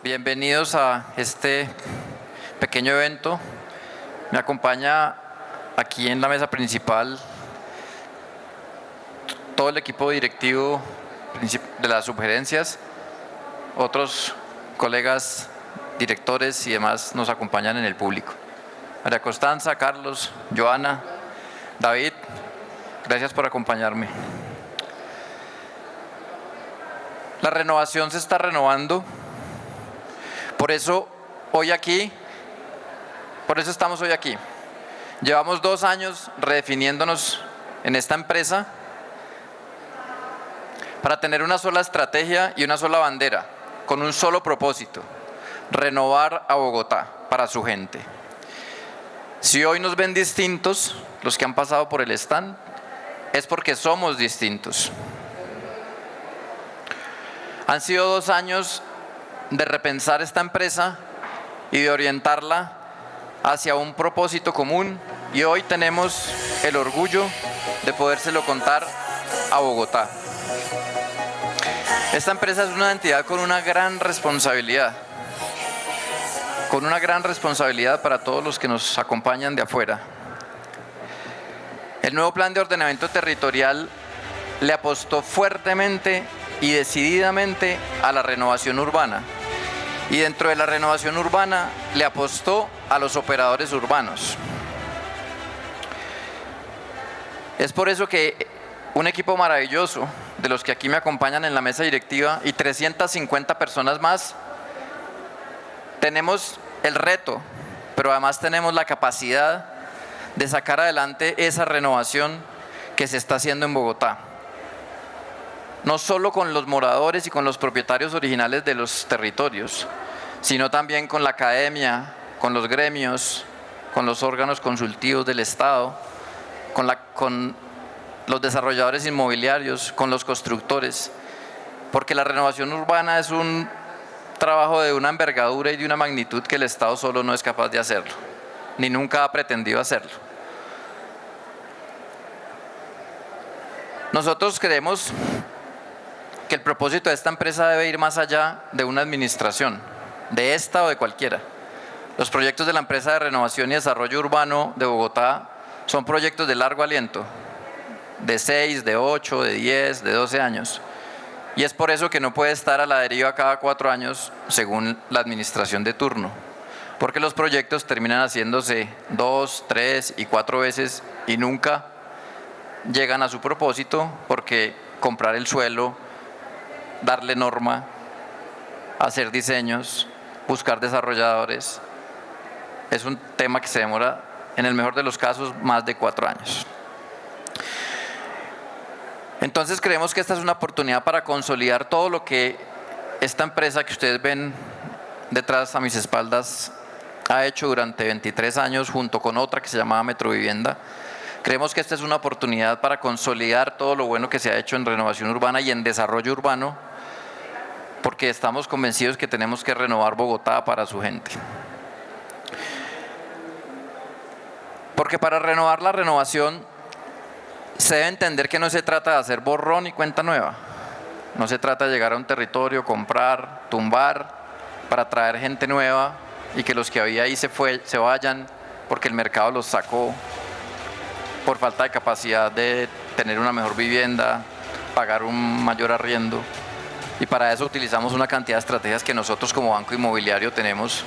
Bienvenidos a este pequeño evento. Me acompaña aquí en la mesa principal todo el equipo directivo de las subgerencias. Otros colegas directores y demás nos acompañan en el público. María Constanza, Carlos, Joana, David, gracias por acompañarme. La renovación se está renovando. Por eso estamos hoy aquí. Llevamos 2 años redefiniéndonos en esta empresa para tener una sola estrategia y una sola bandera, con un solo propósito: renovar a Bogotá para su gente. Si hoy nos ven distintos, los que han pasado por el stand, es porque somos distintos. Han sido 2 años de repensar esta empresa y de orientarla hacia un propósito común, y hoy tenemos el orgullo de podérselo contar a Bogotá. Esta empresa es una entidad con una gran responsabilidad para todos los que nos acompañan de afuera. El nuevo plan de ordenamiento territorial le apostó fuertemente y decididamente a la renovación urbana. Y dentro de la renovación urbana le apostó a los operadores urbanos. Es por eso que un equipo maravilloso de los que aquí me acompañan en la mesa directiva y 350 personas más, tenemos el reto, pero además tenemos la capacidad de sacar adelante esa renovación que se está haciendo en Bogotá. No solo con los moradores y con los propietarios originales de los territorios, sino también con la academia, con los gremios, con los órganos consultivos del Estado, con los desarrolladores inmobiliarios, con los constructores, porque la renovación urbana es un trabajo de una envergadura y de una magnitud que el Estado solo no es capaz de hacerlo, ni nunca ha pretendido hacerlo. Nosotros creemos que el propósito de esta empresa debe ir más allá de una administración, de esta o de cualquiera. Los proyectos de la empresa de renovación y desarrollo urbano de Bogotá son proyectos de largo aliento, de 6, de 8, de 10, de 12 años. Y es por eso que no puede estar a la deriva cada 4 años según la administración de turno, porque los proyectos terminan haciéndose 2, 3 y 4 veces y nunca llegan a su propósito, porque comprar el suelo, darle norma, hacer diseños, buscar desarrolladores, es un tema que se demora, en el mejor de los casos, más de 4 años. Entonces creemos que esta es una oportunidad para consolidar todo lo que esta empresa que ustedes ven detrás a mis espaldas ha hecho durante 23 años junto con otra que se llamaba Metrovivienda. Creemos que esta es una oportunidad para consolidar todo lo bueno que se ha hecho en renovación urbana y en desarrollo urbano, porque estamos convencidos que tenemos que renovar Bogotá para su gente. Porque para renovar la renovación se debe entender que no se trata de hacer borrón y cuenta nueva. No se trata de llegar a un territorio, comprar, tumbar para traer gente nueva y que los que había ahí se vayan porque el mercado los sacó por falta de capacidad de tener una mejor vivienda, pagar un mayor arriendo. Y para eso utilizamos una cantidad de estrategias que nosotros como banco inmobiliario tenemos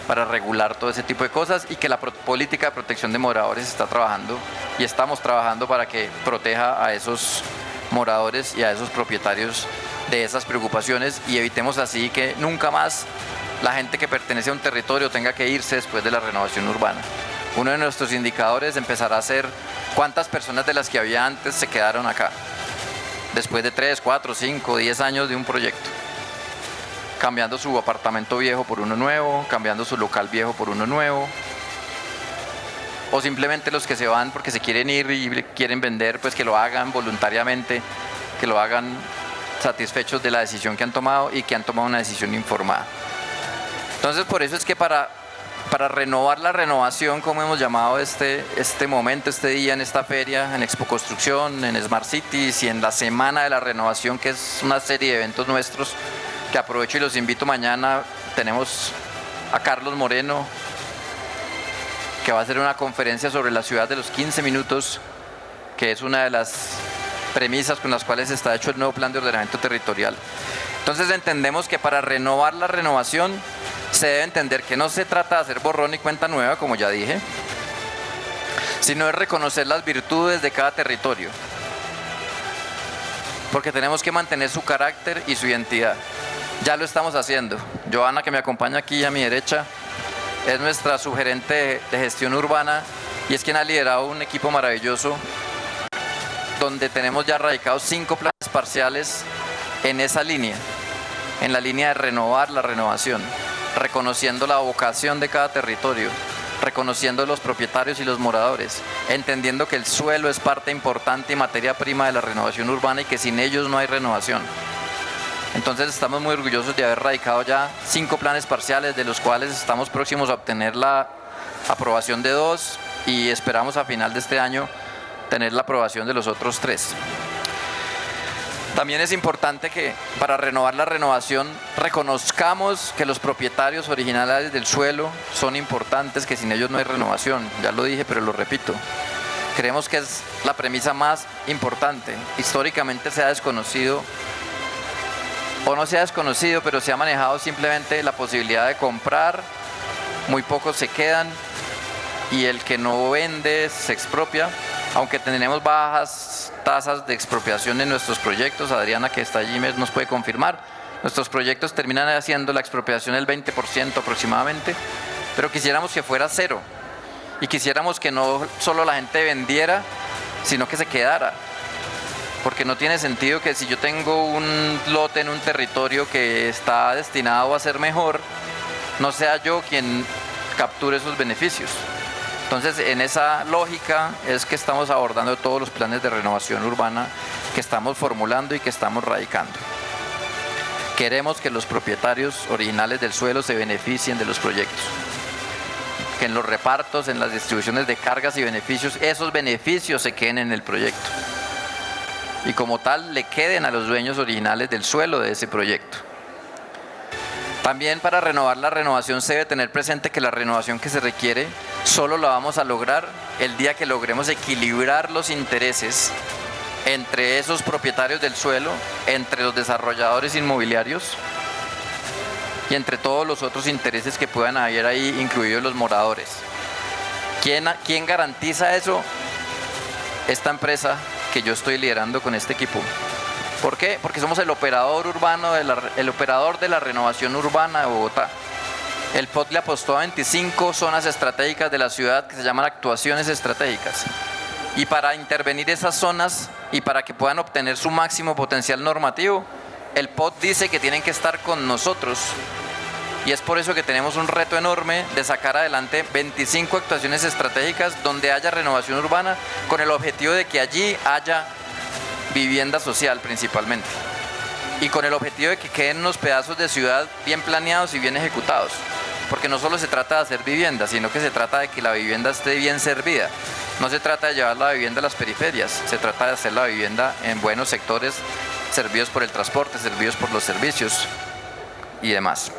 para regular todo ese tipo de cosas, y que la política de protección de moradores está trabajando y estamos trabajando para que proteja a esos moradores y a esos propietarios de esas preocupaciones, y evitemos así que nunca más la gente que pertenece a un territorio tenga que irse después de la renovación urbana. Uno de nuestros indicadores empezará a ser cuántas personas de las que había antes se quedaron acá después de 3, 4, 5, 10 años de un proyecto, cambiando su apartamento viejo por uno nuevo, cambiando su local viejo por uno nuevo, o simplemente los que se van porque se quieren ir y quieren vender, pues que lo hagan voluntariamente, que lo hagan satisfechos de la decisión que han tomado y que han tomado una decisión informada. Entonces, por eso es que para renovar la renovación, como hemos llamado este momento, este día en esta feria, en Expo Construcción, en Smart Cities y en la Semana de la Renovación, que es una serie de eventos nuestros, que aprovecho y los invito mañana tenemos a Carlos Moreno, que va a hacer una conferencia sobre la ciudad de los 15 minutos, que es una de las premisas con las cuales está hecho el nuevo plan de ordenamiento territorial. Entonces entendemos que para renovar la renovación se debe entender que no se trata de hacer borrón y cuenta nueva, como ya dije, sino de reconocer las virtudes de cada territorio, porque tenemos que mantener su carácter y su identidad. Ya lo estamos haciendo. Joana, que me acompaña aquí a mi derecha, es nuestra subgerente de gestión urbana y es quien ha liderado un equipo maravilloso donde tenemos ya radicados 5 planes parciales en esa línea, en la línea de renovar la renovación, reconociendo la vocación de cada territorio, reconociendo los propietarios y los moradores, entendiendo que el suelo es parte importante y materia prima de la renovación urbana y que sin ellos no hay renovación. Entonces estamos muy orgullosos de haber radicado ya 5 planes parciales, de los cuales estamos próximos a obtener la aprobación de 2 y esperamos a final de este año tener la aprobación de los otros 3. También es importante que para renovar la renovación reconozcamos que los propietarios originales del suelo son importantes, que sin ellos no hay renovación. Ya lo dije, pero lo repito. Creemos que es la premisa más importante. Históricamente se ha desconocido, o no se ha desconocido, pero se ha manejado simplemente la posibilidad de comprar, muy pocos se quedan y el que no vende se expropia. Aunque tenemos bajas tasas de expropiación en nuestros proyectos, Adriana, que está allí, nos puede confirmar, nuestros proyectos terminan haciendo la expropiación el 20% aproximadamente, pero quisiéramos que fuera 0 y quisiéramos que no solo la gente vendiera, sino que se quedara, porque no tiene sentido que si yo tengo un lote en un territorio que está destinado a ser mejor, no sea yo quien capture esos beneficios. Entonces, en esa lógica es que estamos abordando todos los planes de renovación urbana que estamos formulando y que estamos radicando. Queremos que los propietarios originales del suelo se beneficien de los proyectos, que en los repartos, en las distribuciones de cargas y beneficios, esos beneficios se queden en el proyecto y como tal le queden a los dueños originales del suelo de ese proyecto. También para renovar la renovación se debe tener presente que la renovación que se requiere solo la vamos a lograr el día que logremos equilibrar los intereses entre esos propietarios del suelo, entre los desarrolladores inmobiliarios y entre todos los otros intereses que puedan haber ahí, incluidos los moradores. ¿Quién garantiza eso? Esta empresa que yo estoy liderando con este equipo. ¿Por qué? Porque somos el operador urbano, el operador de la renovación urbana de Bogotá. El POT le apostó a 25 zonas estratégicas de la ciudad que se llaman actuaciones estratégicas. Y para intervenir esas zonas y para que puedan obtener su máximo potencial normativo, el POT dice que tienen que estar con nosotros. Y es por eso que tenemos un reto enorme de sacar adelante 25 actuaciones estratégicas donde haya renovación urbana, con el objetivo de que allí haya vivienda social principalmente, y con el objetivo de que queden unos pedazos de ciudad bien planeados y bien ejecutados, porque no solo se trata de hacer vivienda, sino que se trata de que la vivienda esté bien servida. No se trata de llevar la vivienda a las periferias, se trata de hacer la vivienda en buenos sectores, servidos por el transporte, servidos por los servicios y demás.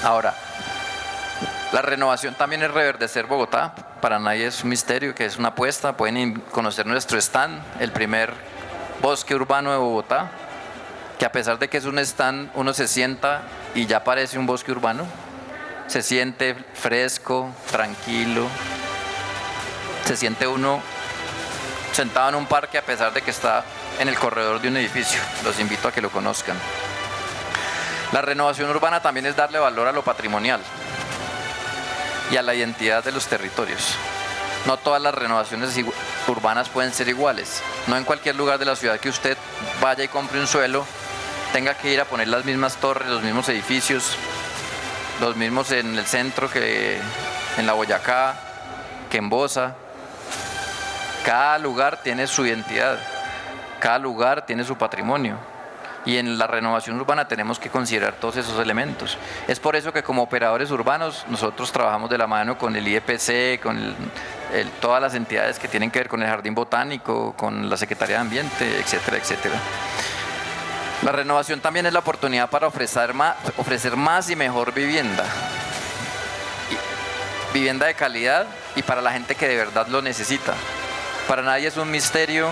Ahora, la renovación también es reverdecer Bogotá. Para nadie es un misterio que es una apuesta. Pueden conocer nuestro stand, el primer bosque urbano de Bogotá, que a pesar de que es un stand, uno se sienta y ya parece un bosque urbano. Se siente fresco, tranquilo, se siente uno sentado en un parque a pesar de que está en el corredor de un edificio. Los invito a que lo conozcan. La renovación urbana también es darle valor a lo patrimonial y a la identidad de los territorios. No todas las renovaciones urbanas pueden ser iguales. No en cualquier lugar de la ciudad que usted vaya y compre un suelo tenga que ir a poner las mismas torres, los mismos edificios, los mismos en el centro que en la Boyacá, que en Bosa. Cada lugar tiene su identidad, cada lugar tiene su patrimonio. Y en la renovación urbana tenemos que considerar todos esos elementos. Es por eso que como operadores urbanos nosotros trabajamos de la mano con el IEPC, con todas las entidades que tienen que ver con el Jardín Botánico, con la Secretaría de Ambiente, etcétera, etcétera. La renovación también es la oportunidad para ofrecer más y mejor vivienda. Vivienda de calidad y para la gente que de verdad lo necesita. Para nadie es un misterio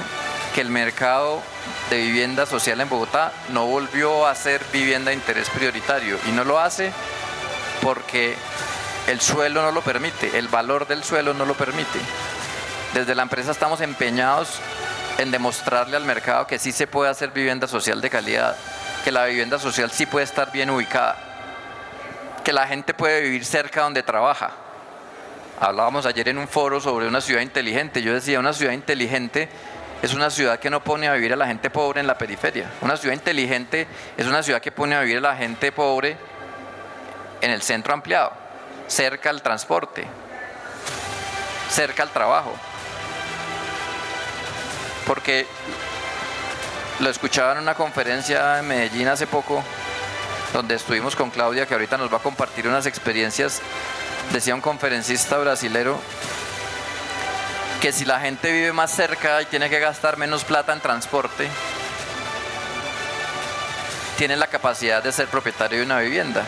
que el mercado de vivienda social en Bogotá no volvió a ser vivienda de interés prioritario, y no lo hace porque el suelo no lo permite, el valor del suelo no lo permite. Desde la empresa estamos empeñados en demostrarle al mercado que sí se puede hacer vivienda social de calidad, que la vivienda social sí puede estar bien ubicada, que la gente puede vivir cerca donde trabaja. Hablábamos ayer en un foro sobre una ciudad inteligente. Yo decía, una ciudad inteligente es una ciudad que no pone a vivir a la gente pobre en la periferia. Una ciudad inteligente es una ciudad que pone a vivir a la gente pobre en el centro ampliado, cerca al transporte, cerca al trabajo. Porque lo escuchaba en una conferencia en Medellín hace poco, donde estuvimos con Claudia, que ahorita nos va a compartir unas experiencias. Decía un conferencista brasilero que si la gente vive más cerca y tiene que gastar menos plata en transporte, tiene la capacidad de ser propietario de una vivienda,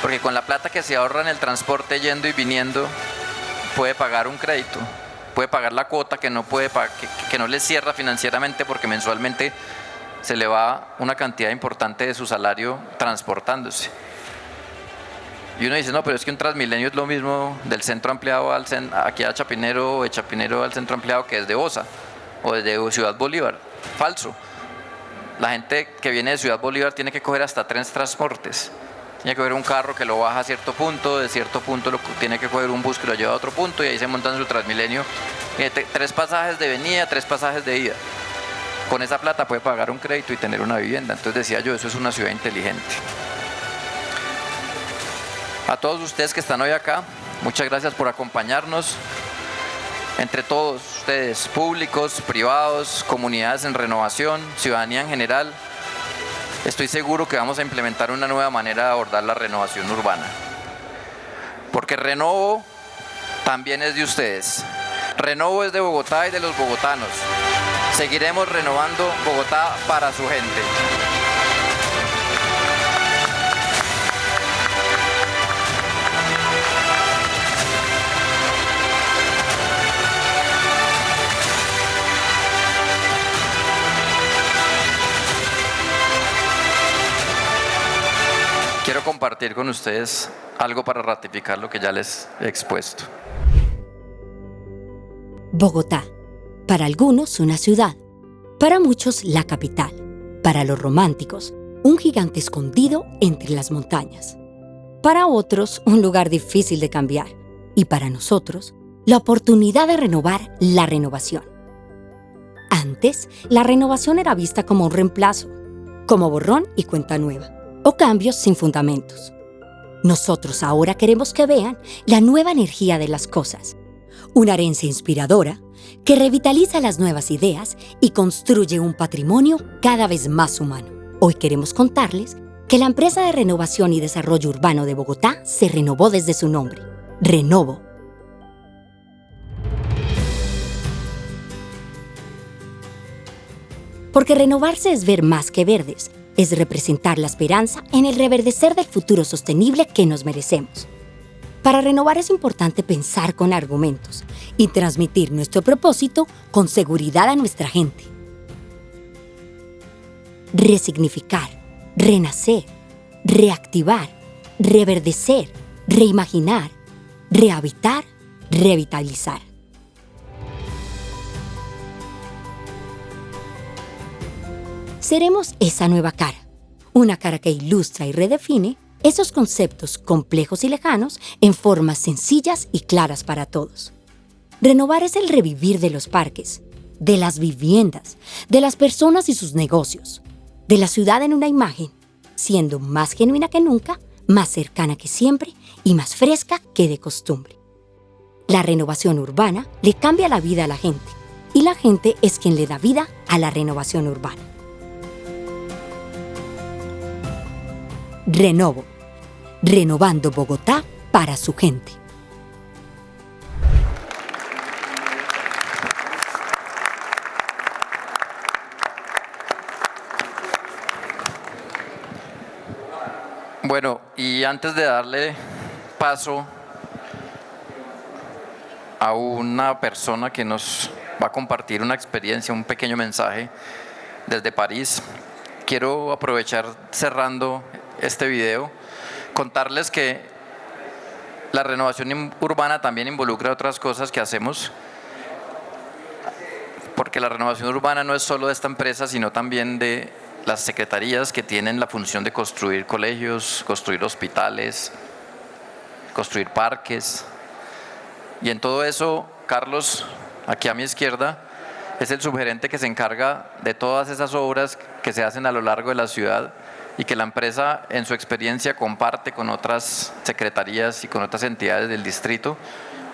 porque con la plata que se ahorra en el transporte yendo y viniendo, puede pagar un crédito, puede pagar la cuota que no le cierra financieramente, porque mensualmente se le va una cantidad importante de su salario transportándose. Y uno dice, no, pero es que un Transmilenio es lo mismo del centro ampliado aquí a Chapinero, o de Chapinero al centro ampliado, que es de Bosa o desde Ciudad Bolívar. Falso. La gente que viene de Ciudad Bolívar tiene que coger hasta 3 transportes. Tiene que coger un carro que lo baja a cierto punto, de cierto punto tiene que coger un bus que lo lleva a otro punto, y ahí se monta en su Transmilenio. Tiene 3 pasajes de venida, 3 pasajes de ida. Con esa plata puede pagar un crédito y tener una vivienda. Entonces decía yo, eso es una ciudad inteligente. A todos ustedes que están hoy acá, muchas gracias por acompañarnos. Entre todos ustedes, públicos, privados, comunidades en renovación, ciudadanía en general, estoy seguro que vamos a implementar una nueva manera de abordar la renovación urbana. Porque Renovo también es de ustedes. Renovo es de Bogotá y de los bogotanos. Seguiremos renovando Bogotá para su gente. Quiero compartir con ustedes algo para ratificar lo que ya les he expuesto. Bogotá, para algunos una ciudad, para muchos la capital, para los románticos un gigante escondido entre las montañas, para otros un lugar difícil de cambiar, y para nosotros la oportunidad de renovar la renovación. Antes, la renovación era vista como un reemplazo, como borrón y cuenta nueva, o cambios sin fundamentos. Nosotros ahora queremos que vean la nueva energía de las cosas, una herencia inspiradora que revitaliza las nuevas ideas y construye un patrimonio cada vez más humano. Hoy queremos contarles que la empresa de renovación y desarrollo urbano de Bogotá se renovó desde su nombre, Renovo. Porque renovarse es ver más que verdes, es representar la esperanza en el reverdecer del futuro sostenible que nos merecemos. Para renovar es importante pensar con argumentos y transmitir nuestro propósito con seguridad a nuestra gente. Resignificar, renacer, reactivar, reverdecer, reimaginar, rehabitar, revitalizar. Seremos esa nueva cara, una cara que ilustra y redefine esos conceptos complejos y lejanos en formas sencillas y claras para todos. Renovar es el revivir de los parques, de las viviendas, de las personas y sus negocios, de la ciudad en una imagen, siendo más genuina que nunca, más cercana que siempre y más fresca que de costumbre. La renovación urbana le cambia la vida a la gente, y la gente es quien le da vida a la renovación urbana. Renovo, renovando Bogotá para su gente. Bueno, y antes de darle paso a una persona que nos va a compartir una experiencia, un pequeño mensaje desde París, quiero aprovechar cerrando este video, contarles que la renovación urbana también involucra otras cosas que hacemos, porque la renovación urbana no es solo de esta empresa, sino también de las secretarías que tienen la función de construir colegios, construir hospitales, construir parques. Y en todo eso, Carlos, aquí a mi izquierda, es el subgerente que se encarga de todas esas obras que se hacen a lo largo de la ciudad y que la empresa, en su experiencia, comparte con otras secretarías y con otras entidades del distrito,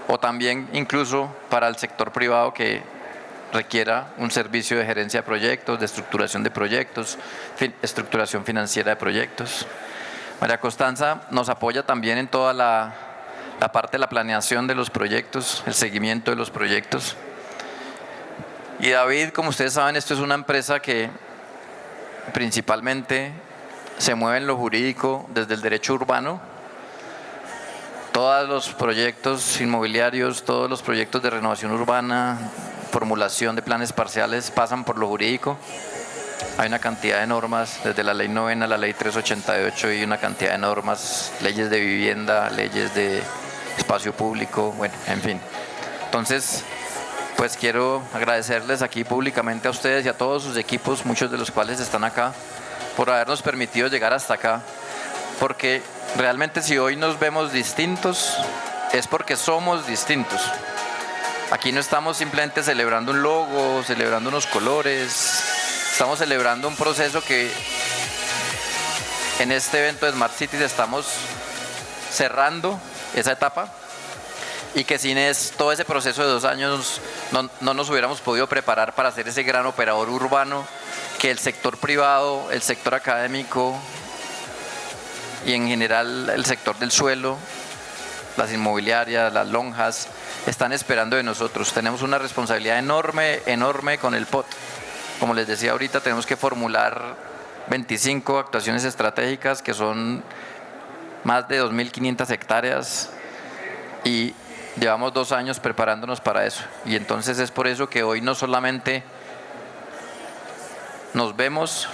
o también incluso para el sector privado que requiera un servicio de gerencia de proyectos, de estructuración de proyectos, estructuración financiera de proyectos. María Constanza nos apoya también en toda la parte de la planeación de los proyectos, el seguimiento de los proyectos. Y David, como ustedes saben, esto es una empresa que principalmente se mueve en lo jurídico desde el derecho urbano. Todos los proyectos inmobiliarios, todos los proyectos de renovación urbana, formulación de planes parciales pasan por lo jurídico. Hay una cantidad de normas, desde la ley 9 a la ley 388, y una cantidad de normas, leyes de vivienda, leyes de espacio público, bueno, en fin. Entonces, pues quiero agradecerles aquí públicamente a ustedes y a todos sus equipos, muchos de los cuales están acá, por habernos permitido llegar hasta acá, porque realmente si hoy nos vemos distintos, es porque somos distintos. Aquí no estamos simplemente celebrando un logo, celebrando unos colores, estamos celebrando un proceso que en este evento de Smart Cities estamos cerrando esa etapa, y que sin todo ese proceso de 2 años no nos hubiéramos podido preparar para ser ese gran operador urbano que el sector privado, el sector académico y en general el sector del suelo, las inmobiliarias, las lonjas, están esperando de nosotros. Tenemos una responsabilidad enorme con el POT. Como les decía ahorita, tenemos que formular 25 actuaciones estratégicas, que son más de 2.500 hectáreas, y llevamos 2 años preparándonos para eso. Y entonces es por eso que hoy no solamente nos vemos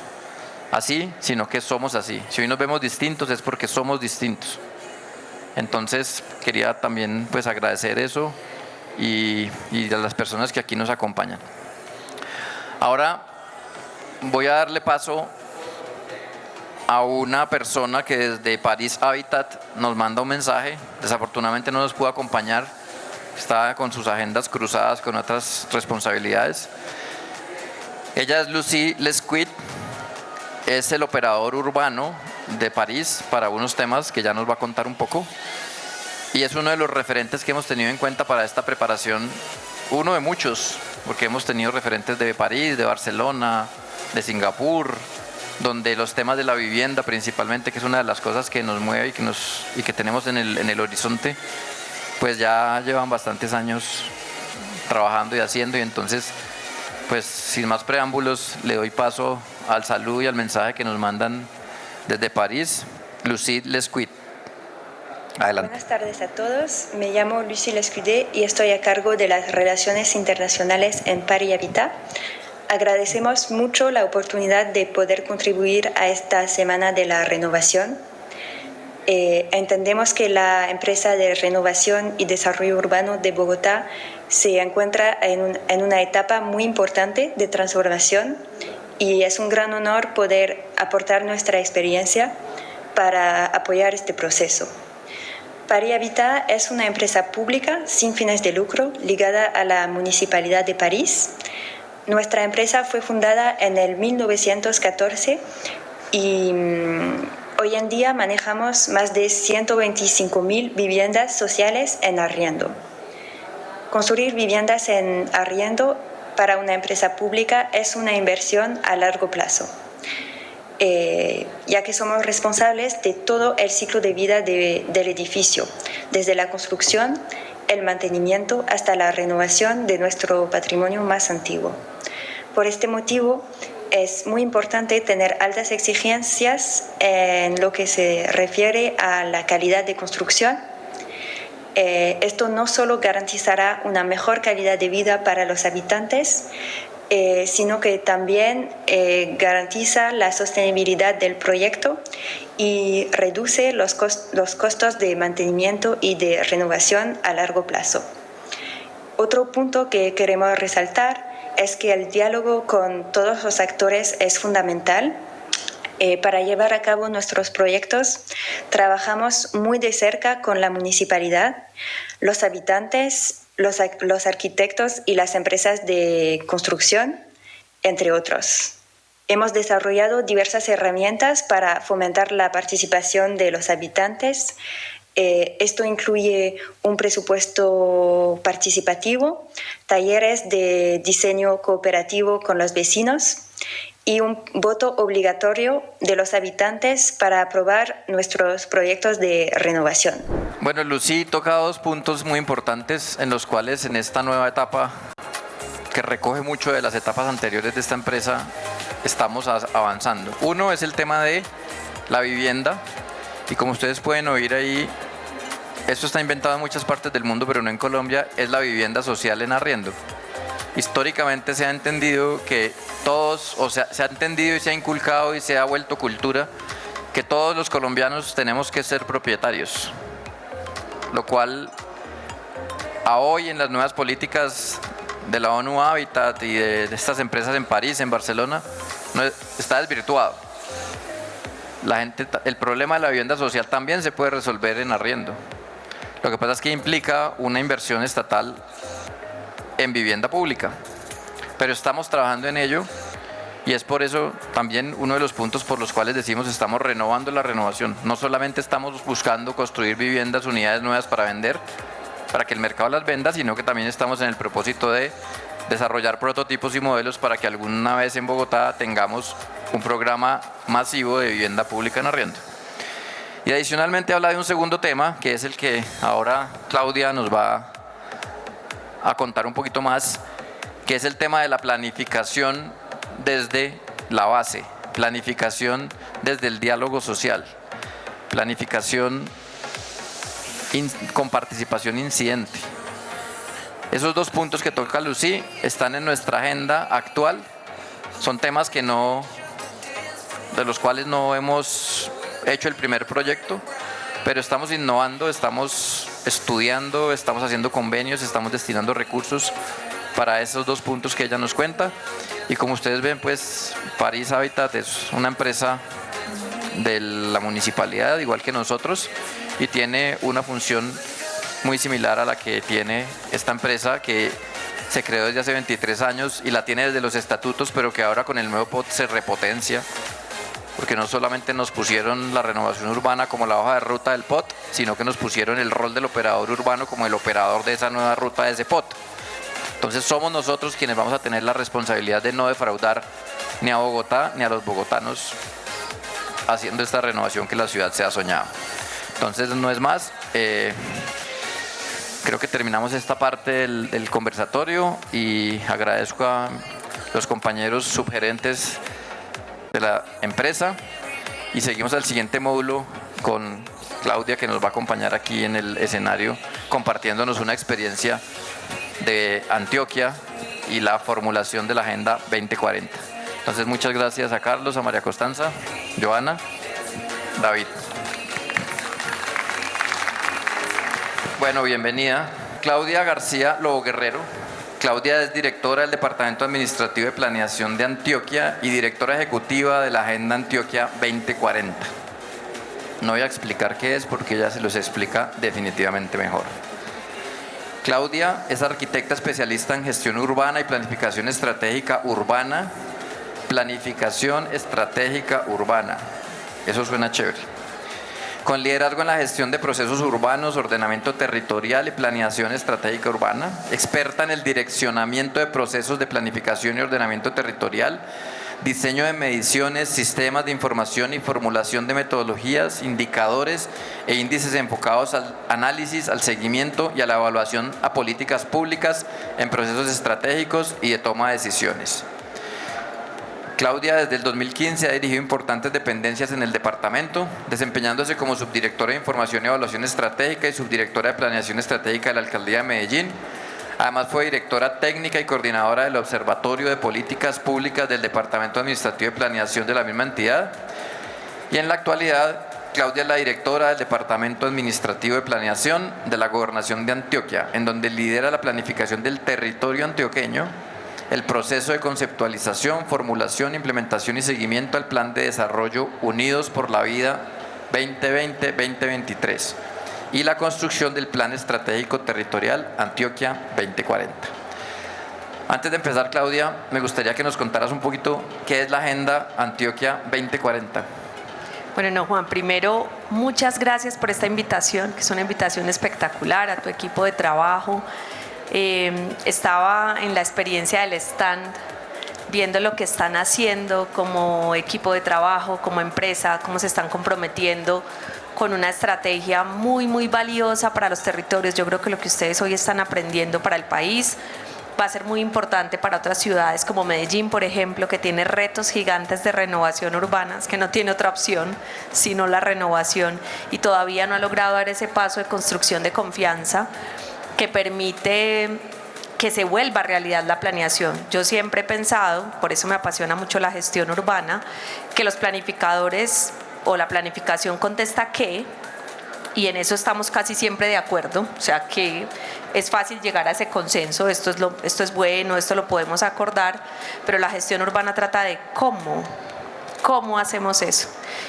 así, sino que somos así. Si hoy nos vemos distintos es porque somos distintos. Entonces quería también pues agradecer eso y a las personas que aquí nos acompañan. Ahora voy a darle paso a una persona que desde París Habitat nos manda un mensaje. Desafortunadamente no nos pudo acompañar, está con sus agendas cruzadas con otras responsabilidades. Ella es Lucie Lescuit, es el operador urbano de París para unos temas que ya nos va a contar un poco, y es uno de los referentes que hemos tenido en cuenta para esta preparación, uno de muchos, porque hemos tenido referentes de París, de Barcelona, de Singapur, donde los temas de la vivienda principalmente, que es una de las cosas que nos mueve y que tenemos en el horizonte, pues ya llevan bastantes años trabajando y haciendo. Y entonces, pues sin más preámbulos, le doy paso al saludo y al mensaje que nos mandan desde París, Lucie Lescuit. Adelante. Buenas tardes a todos, me llamo Lucie Lescuit y estoy a cargo de las relaciones internacionales en París Habitat. Agradecemos mucho la oportunidad de poder contribuir a esta Semana de la Renovación. Entendemos que la empresa de renovación y desarrollo urbano de Bogotá se encuentra en una etapa muy importante de transformación, y es un gran honor poder aportar nuestra experiencia para apoyar este proceso. París Habitat es una empresa pública sin fines de lucro ligada a la Municipalidad de París. Nuestra empresa fue fundada en el 1914 y hoy en día manejamos más de 125.000 viviendas sociales en arriendo. Construir viviendas en arriendo para una empresa pública es una inversión a largo plazo, ya que somos responsables de todo el ciclo de vida del edificio, desde la construcción, el mantenimiento hasta la renovación de nuestro patrimonio más antiguo. Por este motivo, es muy importante tener altas exigencias en lo que se refiere a la calidad de construcción. Esto no solo garantizará una mejor calidad de vida para los habitantes, sino que también garantiza la sostenibilidad del proyecto y reduce los costos de mantenimiento y de renovación a largo plazo. Otro punto que queremos resaltar es que el diálogo con todos los actores es fundamental. Para llevar a cabo nuestros proyectos, trabajamos muy de cerca con la municipalidad, los habitantes, los arquitectos y las empresas de construcción, entre otros. Hemos desarrollado diversas herramientas para fomentar la participación de los habitantes. Esto incluye un presupuesto participativo, talleres de diseño cooperativo con los vecinos y un voto obligatorio de los habitantes para aprobar nuestros proyectos de renovación. Bueno, Lucy toca dos puntos muy importantes en los cuales en esta nueva etapa, que recoge mucho de las etapas anteriores de esta empresa, estamos avanzando. Uno es el tema de la vivienda, y como ustedes pueden oír ahí, esto está inventado en muchas partes del mundo, pero no en Colombia, es la vivienda social en arriendo. Históricamente se ha entendido que todos, o sea, se ha entendido y se ha inculcado y se ha vuelto cultura que todos los colombianos tenemos que ser propietarios, lo cual a hoy en las nuevas políticas de la ONU Habitat y de estas empresas en París, en Barcelona, está desvirtuado. El problema de la vivienda social también se puede resolver en arriendo. Lo que pasa es que implica una inversión estatal en vivienda pública, pero estamos trabajando en ello y es por eso también uno de los puntos por los cuales decimos estamos renovando la renovación. No solamente estamos buscando construir viviendas, unidades nuevas para vender, para que el mercado las venda, sino que también estamos en el propósito de desarrollar prototipos y modelos para que alguna vez en Bogotá tengamos un programa masivo de vivienda pública en arriendo. Y adicionalmente habla de un segundo tema, que es el que ahora Claudia nos va a contar un poquito más, que es el tema de la planificación desde la base, planificación desde el diálogo social, planificación con participación incidente. Esos dos puntos que toca Lucy están en nuestra agenda actual, son temas de los cuales no hemos hecho el primer proyecto, pero estamos innovando, estamos estudiando, estamos haciendo convenios, estamos destinando recursos para esos dos puntos que ella nos cuenta. Y como ustedes ven, pues París Habitat es una empresa de la municipalidad, igual que nosotros, y tiene una función muy similar a la que tiene esta empresa, que se creó desde hace 23 años y la tiene desde los estatutos, pero que ahora con el nuevo POT se repotencia, porque no solamente nos pusieron la renovación urbana como la hoja de ruta del POT, sino que nos pusieron el rol del operador urbano como el operador de esa nueva ruta de ese POT. Entonces somos nosotros quienes vamos a tener la responsabilidad de no defraudar ni a Bogotá ni a los bogotanos haciendo esta renovación que la ciudad se ha soñado. Entonces no es más, creo que terminamos esta parte del conversatorio y agradezco a los compañeros subgerentes de la empresa y seguimos al siguiente módulo con Claudia, que nos va a acompañar aquí en el escenario compartiéndonos una experiencia de Antioquia y la formulación de la Agenda 2040. Entonces muchas gracias a Carlos, a María Costanza, Joana, David. Bueno, bienvenida Claudia García Lobo Guerrero. Claudia es directora del Departamento Administrativo de Planeación de Antioquia y directora ejecutiva de la Agenda Antioquia 2040. No voy a explicar qué es porque ella se los explica definitivamente mejor. Claudia es arquitecta especialista en gestión urbana y planificación estratégica urbana. Planificación estratégica urbana. Eso suena chévere. Con liderazgo en la gestión de procesos urbanos, ordenamiento territorial y planeación estratégica urbana, experta en el direccionamiento de procesos de planificación y ordenamiento territorial, diseño de mediciones, sistemas de información y formulación de metodologías, indicadores e índices enfocados al análisis, al seguimiento y a la evaluación a políticas públicas en procesos estratégicos y de toma de decisiones. Claudia desde el 2015 ha dirigido importantes dependencias en el departamento, desempeñándose como subdirectora de Información y Evaluación Estratégica y subdirectora de Planeación Estratégica de la Alcaldía de Medellín. Además fue directora técnica y coordinadora del Observatorio de Políticas Públicas del Departamento Administrativo de Planeación de la misma entidad. Y en la actualidad, Claudia es la directora del Departamento Administrativo de Planeación de la Gobernación de Antioquia, en donde lidera la planificación del territorio antioqueño, el proceso de conceptualización, formulación, implementación y seguimiento al Plan de Desarrollo Unidos por la Vida 2020-2023 y la construcción del Plan Estratégico Territorial Antioquia 2040. Antes de empezar, Claudia, me gustaría que nos contaras un poquito qué es la Agenda Antioquia 2040. Bueno, no, Juan, primero, muchas gracias por esta invitación, que es una invitación espectacular, a tu equipo de trabajo. Estaba en la experiencia del stand, viendo lo que están haciendo como equipo de trabajo, como empresa, cómo se están comprometiendo con una estrategia muy, muy valiosa para los territorios. Yo creo que lo que ustedes hoy están aprendiendo para el país va a ser muy importante para otras ciudades como Medellín, por ejemplo, que tiene retos gigantes de renovación urbana, que no tiene otra opción sino la renovación y todavía no ha logrado dar ese paso de construcción de confianza que permite que se vuelva realidad la planeación. Yo siempre he pensado, por eso me apasiona mucho la gestión urbana, que los planificadores o la planificación contesta qué, y en eso estamos casi siempre de acuerdo, o sea que es fácil llegar a ese consenso, esto es bueno, esto lo podemos acordar, pero la gestión urbana trata de cómo hacemos eso.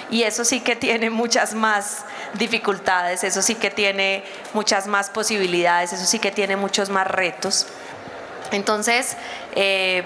Y eso sí que tiene muchas más dificultades, eso sí que tiene muchas más posibilidades, eso sí que tiene muchos más retos. Entonces,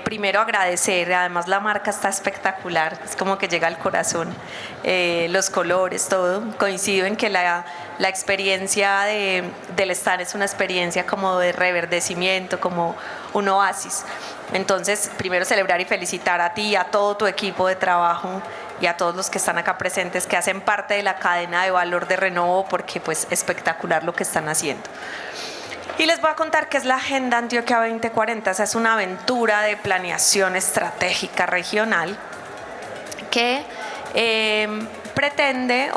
primero agradecer, además la marca está espectacular, es como que llega al corazón, los colores, todo. Coincido en que la experiencia del stand es una experiencia como de reverdecimiento, como un oasis. Entonces, primero celebrar y felicitar a ti y a todo tu equipo de trabajo y a todos los que están acá presentes, que hacen parte de la cadena de valor de Renovo, porque pues espectacular lo que están haciendo. Y les voy a contar qué es la Agenda Antioquia 2040. Esa es una aventura de planeación estratégica regional que pretende,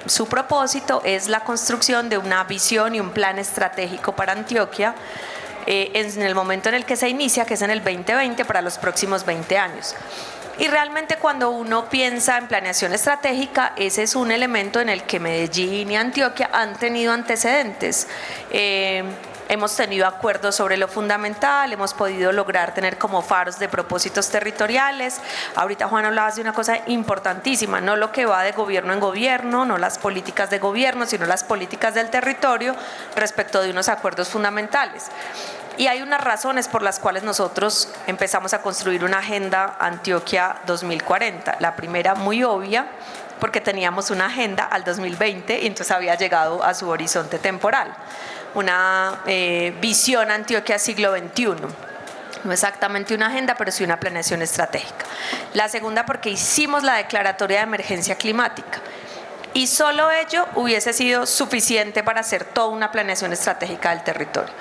su propósito es la construcción de una visión y un plan estratégico para Antioquia en el momento en el que se inicia, que es en el 2020, para los próximos 20 años. Y realmente cuando uno piensa en planeación estratégica, ese es un elemento en el que Medellín y Antioquia han tenido antecedentes. Hemos tenido acuerdos sobre lo fundamental, hemos podido lograr tener como faros de propósitos territoriales. Ahorita Juan hablabas de una cosa importantísima, no lo que va de gobierno en gobierno, no las políticas de gobierno, sino las políticas del territorio respecto de unos acuerdos fundamentales. Y hay unas razones por las cuales nosotros empezamos a construir una Agenda Antioquia 2040. La primera, muy obvia, porque teníamos una agenda al 2020 y entonces había llegado a su horizonte temporal. Una visión Antioquia siglo XXI. No exactamente una agenda, pero sí una planeación estratégica. La segunda, porque hicimos la declaratoria de emergencia climática. Y solo ello hubiese sido suficiente para hacer toda una planeación estratégica del territorio.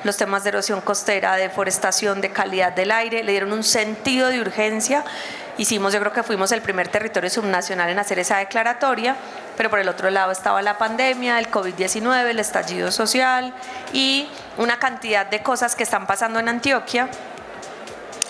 Los temas de erosión costera, deforestación, de calidad del aire, le dieron un sentido de urgencia. Yo creo que fuimos el primer territorio subnacional en hacer esa declaratoria, pero por el otro lado estaba la pandemia, el COVID-19, el estallido social y una cantidad de cosas que están pasando en Antioquia,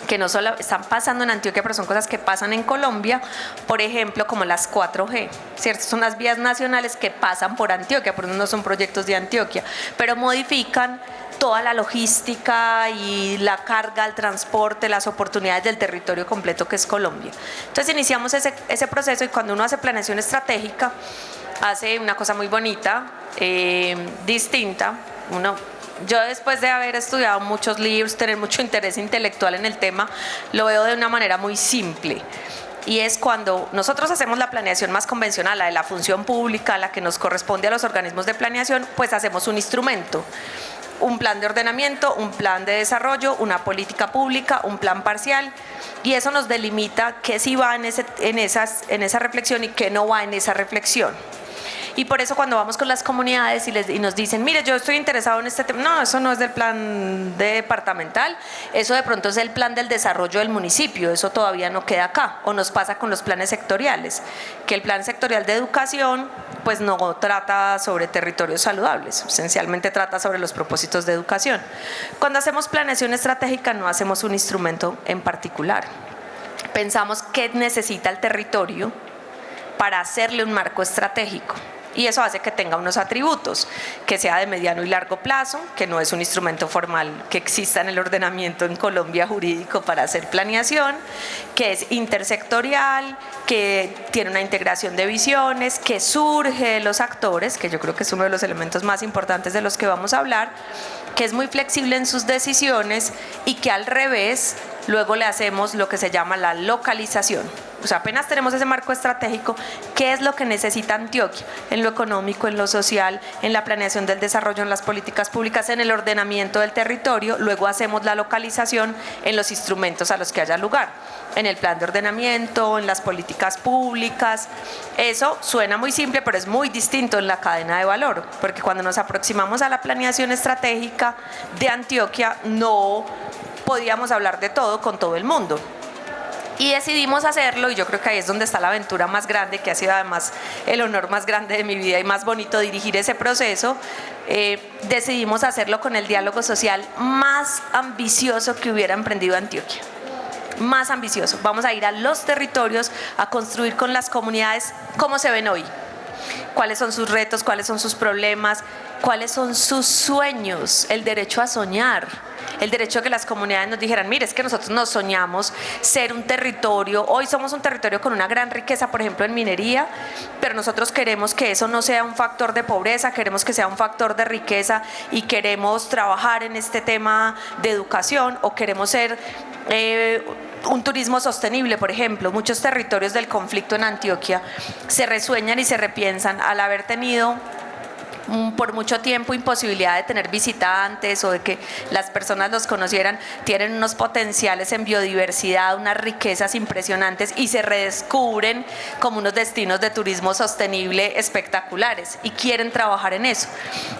que no solo están pasando en Antioquia, pero son cosas que pasan en Colombia, por ejemplo, como las 4G, ¿cierto? Son las vías nacionales que pasan por Antioquia, por eso no son proyectos de Antioquia, pero modifican toda la logística y la carga, el transporte, las oportunidades del territorio completo que es Colombia. Entonces iniciamos ese proceso y cuando uno hace planeación estratégica, hace una cosa muy bonita, distinta. Yo después de haber estudiado muchos libros, tener mucho interés intelectual en el tema, lo veo de una manera muy simple. Y es cuando nosotros hacemos la planeación más convencional, la de la función pública, la que nos corresponde a los organismos de planeación, pues hacemos un instrumento. Un plan de ordenamiento, un plan de desarrollo, una política pública, un plan parcial, y eso nos delimita qué sí va en esa reflexión y qué no va en esa reflexión. Y por eso cuando vamos con las comunidades y nos dicen, mire, yo estoy interesado en este tema, no, eso no es del plan departamental, eso de pronto es el plan del desarrollo del municipio, eso todavía no queda acá. O nos pasa con los planes sectoriales, que el plan sectorial de educación pues no trata sobre territorios saludables, esencialmente trata sobre los propósitos de educación. Cuando hacemos planeación estratégica no hacemos un instrumento en particular. Pensamos qué necesita el territorio para hacerle un marco estratégico. Y eso hace que tenga unos atributos, que sea de mediano y largo plazo, que no es un instrumento formal que exista en el ordenamiento en Colombia jurídico para hacer planeación, que es intersectorial, que tiene una integración de visiones, que surge de los actores, que yo creo que es uno de los elementos más importantes de los que vamos a hablar, que es muy flexible en sus decisiones y que al revés luego le hacemos lo que se llama la localización. O sea, apenas tenemos ese marco estratégico, ¿qué es lo que necesita Antioquia? En lo económico, en lo social, en la planeación del desarrollo, en las políticas públicas, en el ordenamiento del territorio. Luego hacemos la localización en los instrumentos a los que haya lugar, en el plan de ordenamiento, en las políticas públicas. Eso suena muy simple, pero es muy distinto en la cadena de valor, porque cuando nos aproximamos a la planeación estratégica de Antioquia, no podíamos hablar de todo con todo el mundo. Y decidimos hacerlo, y yo creo que ahí es donde está la aventura más grande, que ha sido además el honor más grande de mi vida y más bonito dirigir ese proceso. Decidimos hacerlo con el diálogo social más ambicioso que hubiera emprendido Antioquia. Más ambicioso. Vamos a ir a los territorios a construir con las comunidades cómo se ven hoy. Cuáles son sus retos, cuáles son sus problemas, cuáles son sus sueños, el derecho a soñar. El derecho a que las comunidades nos dijeran, mire, es que nosotros nos soñamos ser un territorio, hoy somos un territorio con una gran riqueza, por ejemplo en minería, pero nosotros queremos que eso no sea un factor de pobreza, queremos que sea un factor de riqueza y queremos trabajar en este tema de educación, o queremos ser un turismo sostenible, por ejemplo. Muchos territorios del conflicto en Antioquia se resueñan y se repiensan al haber tenido por mucho tiempo imposibilidad de tener visitantes o de que las personas los conocieran. Tienen unos potenciales en biodiversidad, unas riquezas impresionantes y se redescubren como unos destinos de turismo sostenible espectaculares y quieren trabajar en eso.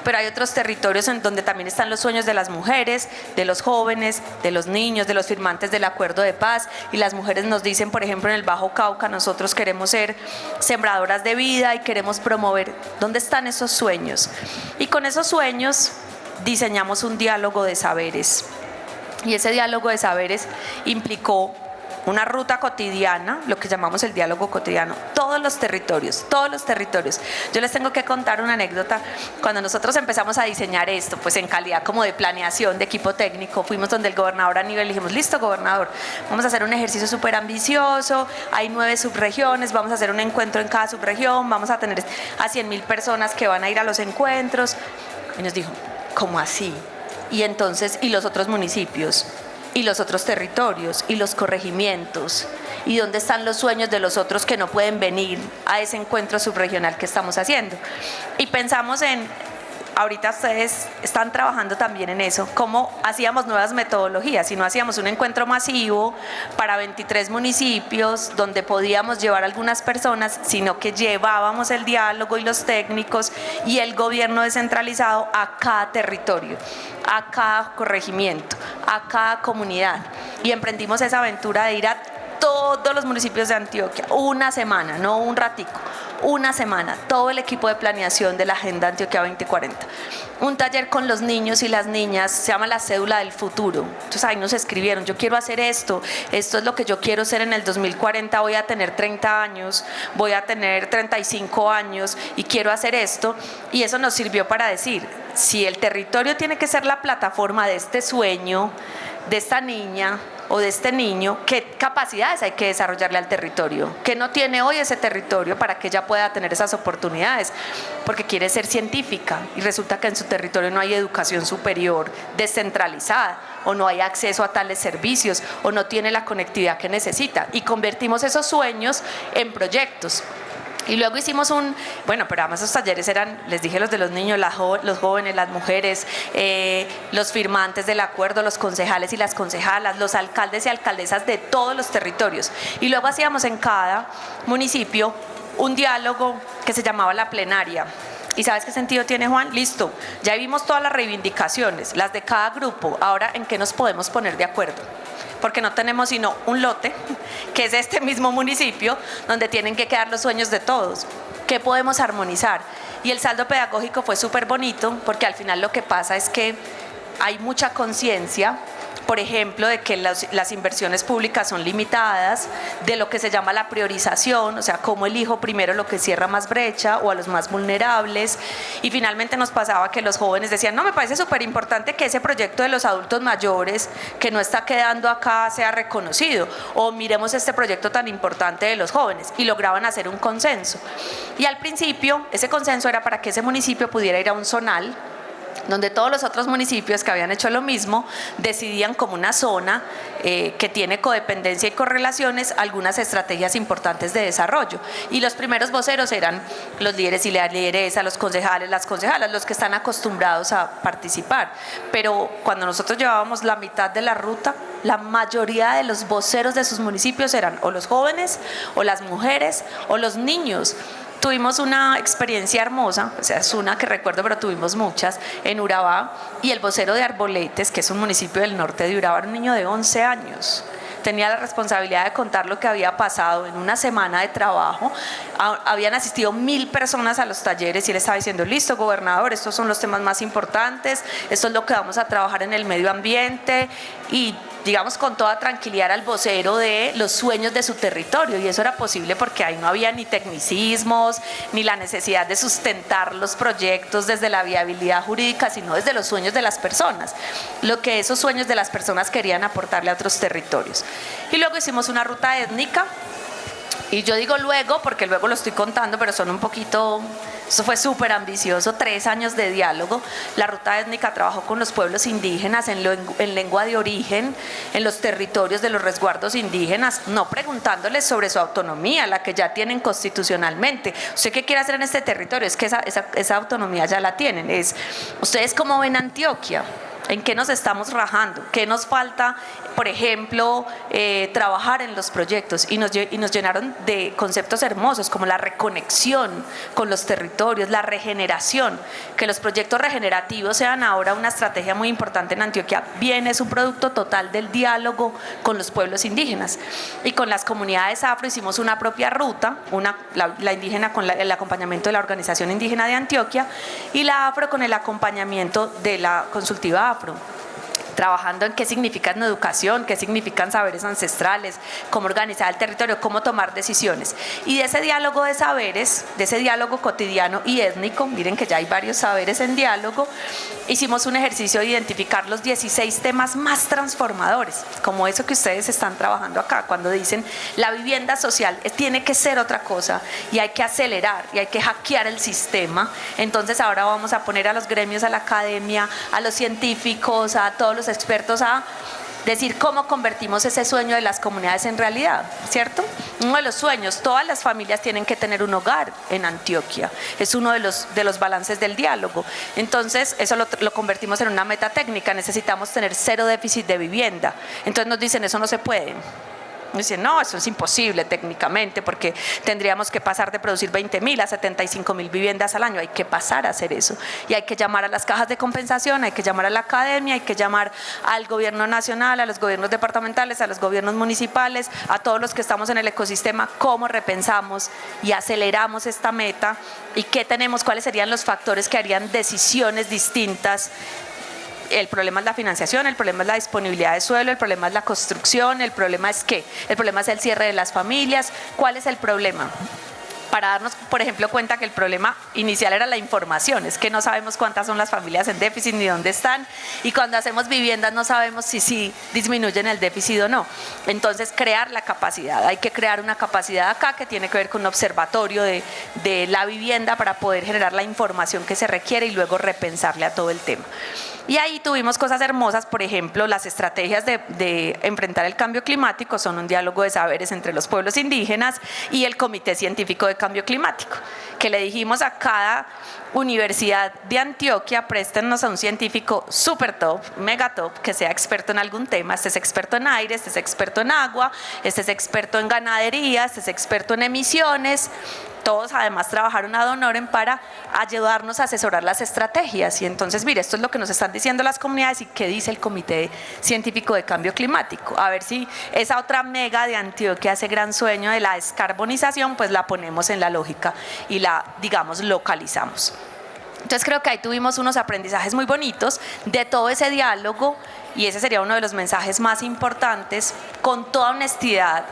Pero hay otros territorios en donde también están los sueños de las mujeres, de los jóvenes, de los niños, de los firmantes del acuerdo de paz, y las mujeres nos dicen, por ejemplo, en el Bajo Cauca, nosotros queremos ser sembradoras de vida y queremos promover. ¿Dónde están esos sueños? Y con esos sueños diseñamos un diálogo de saberes, y ese diálogo de saberes implicó una ruta cotidiana, lo que llamamos el diálogo cotidiano, todos los territorios. Yo les tengo que contar una anécdota. Cuando nosotros empezamos a diseñar esto, pues en calidad como de planeación, de equipo técnico, fuimos donde el gobernador Aníbal y dijimos, listo, gobernador, vamos a hacer un ejercicio súper ambicioso, hay 9 subregiones, vamos a hacer un encuentro en cada subregión, vamos a tener a 100.000 personas que van a ir a los encuentros. Y nos dijo, ¿cómo así? Y entonces, ¿y los otros municipios? ¿Y los otros territorios? ¿Y los corregimientos? ¿Y dónde están los sueños de los otros que no pueden venir a ese encuentro subregional que estamos haciendo? Y pensamos en, ahorita ustedes están trabajando también en eso, cómo hacíamos nuevas metodologías, si no hacíamos un encuentro masivo para 23 municipios donde podíamos llevar a algunas personas, sino que llevábamos el diálogo y los técnicos y el gobierno descentralizado a cada territorio, a cada corregimiento, a cada comunidad. Y emprendimos esa aventura de ir a todos los municipios de Antioquia, una semana, no un ratico, una semana, todo el equipo de planeación de la Agenda Antioquia 2040. Un taller con los niños y las niñas, se llama la cédula del futuro. Entonces ahí nos escribieron, yo quiero hacer esto es lo que yo quiero ser en el 2040, voy a tener 30 años, voy a tener 35 años y quiero hacer esto. Y eso nos sirvió para decir, si el territorio tiene que ser la plataforma de este sueño, de esta niña o de este niño, ¿qué capacidades hay que desarrollarle al territorio? ¿Qué no tiene hoy ese territorio para que ella pueda tener esas oportunidades? Porque quiere ser científica y resulta que en su territorio no hay educación superior descentralizada, o no hay acceso a tales servicios, o no tiene la conectividad que necesita. Y convertimos esos sueños en proyectos. Y luego hicimos pero además esos talleres eran, les dije, los de los niños, los jóvenes, las mujeres, los firmantes del acuerdo, los concejales y las concejalas, los alcaldes y alcaldesas de todos los territorios. Y luego hacíamos en cada municipio un diálogo que se llamaba La Plenaria. ¿Y sabes qué sentido tiene, Juan? Listo, ya vimos todas las reivindicaciones, las de cada grupo, ahora ¿en qué nos podemos poner de acuerdo? Porque no tenemos sino un lote, que es este mismo municipio, donde tienen que quedar los sueños de todos. ¿Qué podemos armonizar? Y el saldo pedagógico fue súper bonito, porque al final lo que pasa es que hay mucha conciencia, por ejemplo, de que las inversiones públicas son limitadas, de lo que se llama la priorización, o sea, cómo elijo primero lo que cierra más brecha o a los más vulnerables. Y finalmente nos pasaba que los jóvenes decían, no, me parece súper importante que ese proyecto de los adultos mayores que no está quedando acá sea reconocido, o miremos este proyecto tan importante de los jóvenes, y lograban hacer un consenso. Y al principio ese consenso era para que ese municipio pudiera ir a un zonal, donde todos los otros municipios que habían hecho lo mismo decidían como una zona que tiene codependencia y correlaciones algunas estrategias importantes de desarrollo. Y los primeros voceros eran los líderes y las lideresas, los concejales, las concejalas, los que están acostumbrados a participar. Pero cuando nosotros llevábamos la mitad de la ruta, la mayoría de los voceros de sus municipios eran o los jóvenes, o las mujeres, o los niños. Tuvimos una experiencia hermosa, o sea, es una que recuerdo, pero tuvimos muchas, en Urabá, y el vocero de Arboletes, que es un municipio del norte de Urabá, era un niño de 11 años. Tenía la responsabilidad de contar lo que había pasado en una semana de trabajo. Habían asistido 1000 personas a los talleres y él estaba diciendo, listo, gobernador, estos son los temas más importantes, esto es lo que vamos a trabajar en el medio ambiente, y digamos con toda tranquilidad al vocero de los sueños de su territorio, y eso era posible porque ahí no había ni tecnicismos, ni la necesidad de sustentar los proyectos desde la viabilidad jurídica, sino desde los sueños de las personas, lo que esos sueños de las personas querían aportarle a otros territorios. Y luego hicimos una ruta étnica, y yo digo luego porque luego lo estoy contando, pero son un poquito, eso fue súper ambicioso, 3 años de diálogo. La ruta étnica trabajó con los pueblos indígenas en lengua de origen, en los territorios de los resguardos indígenas, no preguntándoles sobre su autonomía, la que ya tienen constitucionalmente. ¿Usted qué quiere hacer en este territorio? Es que esa autonomía ya la tienen. ¿Ustedes cómo ven Antioquia? ¿En qué nos estamos rajando? ¿Qué nos falta, por ejemplo, trabajar en los proyectos? Y nos llenaron de conceptos hermosos como la reconexión con los territorios, la regeneración, que los proyectos regenerativos sean ahora una estrategia muy importante en Antioquia. Bien, es un producto total del diálogo con los pueblos indígenas. Y con las comunidades afro hicimos una propia ruta, la indígena con el acompañamiento de la Organización Indígena de Antioquia, y la afro con el acompañamiento de la consultiva afro, trabajando en qué significan educación, qué significan saberes ancestrales, cómo organizar el territorio, cómo tomar decisiones. Y de ese diálogo de saberes, de ese diálogo cotidiano y étnico, miren que ya hay varios saberes en diálogo, hicimos un ejercicio de identificar los 16 temas más transformadores, como eso que ustedes están trabajando acá, cuando dicen la vivienda social tiene que ser otra cosa y hay que acelerar y hay que hackear el sistema. Entonces ahora vamos a poner a los gremios, a la academia, a los científicos, a todos los expertos a decir cómo convertimos ese sueño de las comunidades en realidad, ¿cierto? Uno de los sueños, todas las familias tienen que tener un hogar en Antioquia, es uno de los balances del diálogo. Entonces eso lo convertimos en una meta técnica, necesitamos tener 0 déficit de vivienda. Entonces nos dicen, eso no se puede. Dicen, no, eso es imposible técnicamente porque tendríamos que pasar de producir 20.000 a 75.000 viviendas al año. Hay que pasar a hacer eso y hay que llamar a las cajas de compensación, hay que llamar a la academia, hay que llamar al gobierno nacional, a los gobiernos departamentales, a los gobiernos municipales, a todos los que estamos en el ecosistema, cómo repensamos y aceleramos esta meta y qué tenemos, cuáles serían los factores que harían decisiones distintas. El problema es la financiación, el problema es la disponibilidad de suelo, el problema es la construcción, el problema es ¿qué? El problema es el cierre de las familias. ¿Cuál es el problema? Para darnos, por ejemplo, cuenta que el problema inicial era la información, es que no sabemos cuántas son las familias en déficit ni dónde están, y cuando hacemos viviendas no sabemos si disminuyen el déficit o no. Entonces, crear la capacidad, hay que crear una capacidad acá que tiene que ver con un observatorio de la vivienda para poder generar la información que se requiere y luego repensarle a todo el tema. Y ahí tuvimos cosas hermosas, por ejemplo, las estrategias de enfrentar el cambio climático son un diálogo de saberes entre los pueblos indígenas y el Comité Científico de Cambio Climático, que le dijimos a cada universidad de Antioquia, préstennos a un científico súper top, mega top, que sea experto en algún tema. Este es experto en aire, este es experto en agua, este es experto en ganadería, este es experto en emisiones. todos además trabajaron ad honorem para ayudarnos a asesorar las estrategias. Y entonces, mire, esto es lo que nos están diciendo las comunidades y qué dice el Comité Científico de Cambio Climático. A ver si esa otra mega de Antioquia, ese gran sueño de la descarbonización, pues la ponemos en la lógica y la, digamos, localizamos. Entonces creo que ahí tuvimos unos aprendizajes muy bonitos de todo ese diálogo, y ese sería uno de los mensajes más importantes. Con toda honestidad,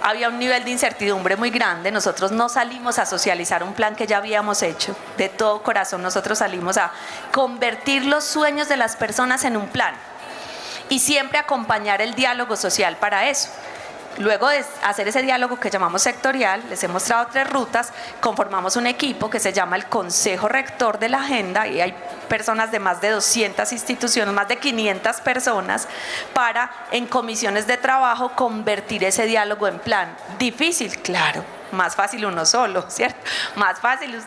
había un nivel de incertidumbre muy grande. Nosotros no salimos a socializar un plan que ya habíamos hecho. De todo corazón nosotros salimos a convertir los sueños de las personas en un plan y siempre acompañar el diálogo social para eso. Luego de hacer ese diálogo que llamamos sectorial, les he mostrado 3 rutas, conformamos un equipo que se llama el Consejo Rector de la Agenda, y hay personas de más de 200 instituciones, más de 500 personas, para en comisiones de trabajo convertir ese diálogo en plan. Difícil, claro. Más fácil uno solo, ¿cierto? Más fácil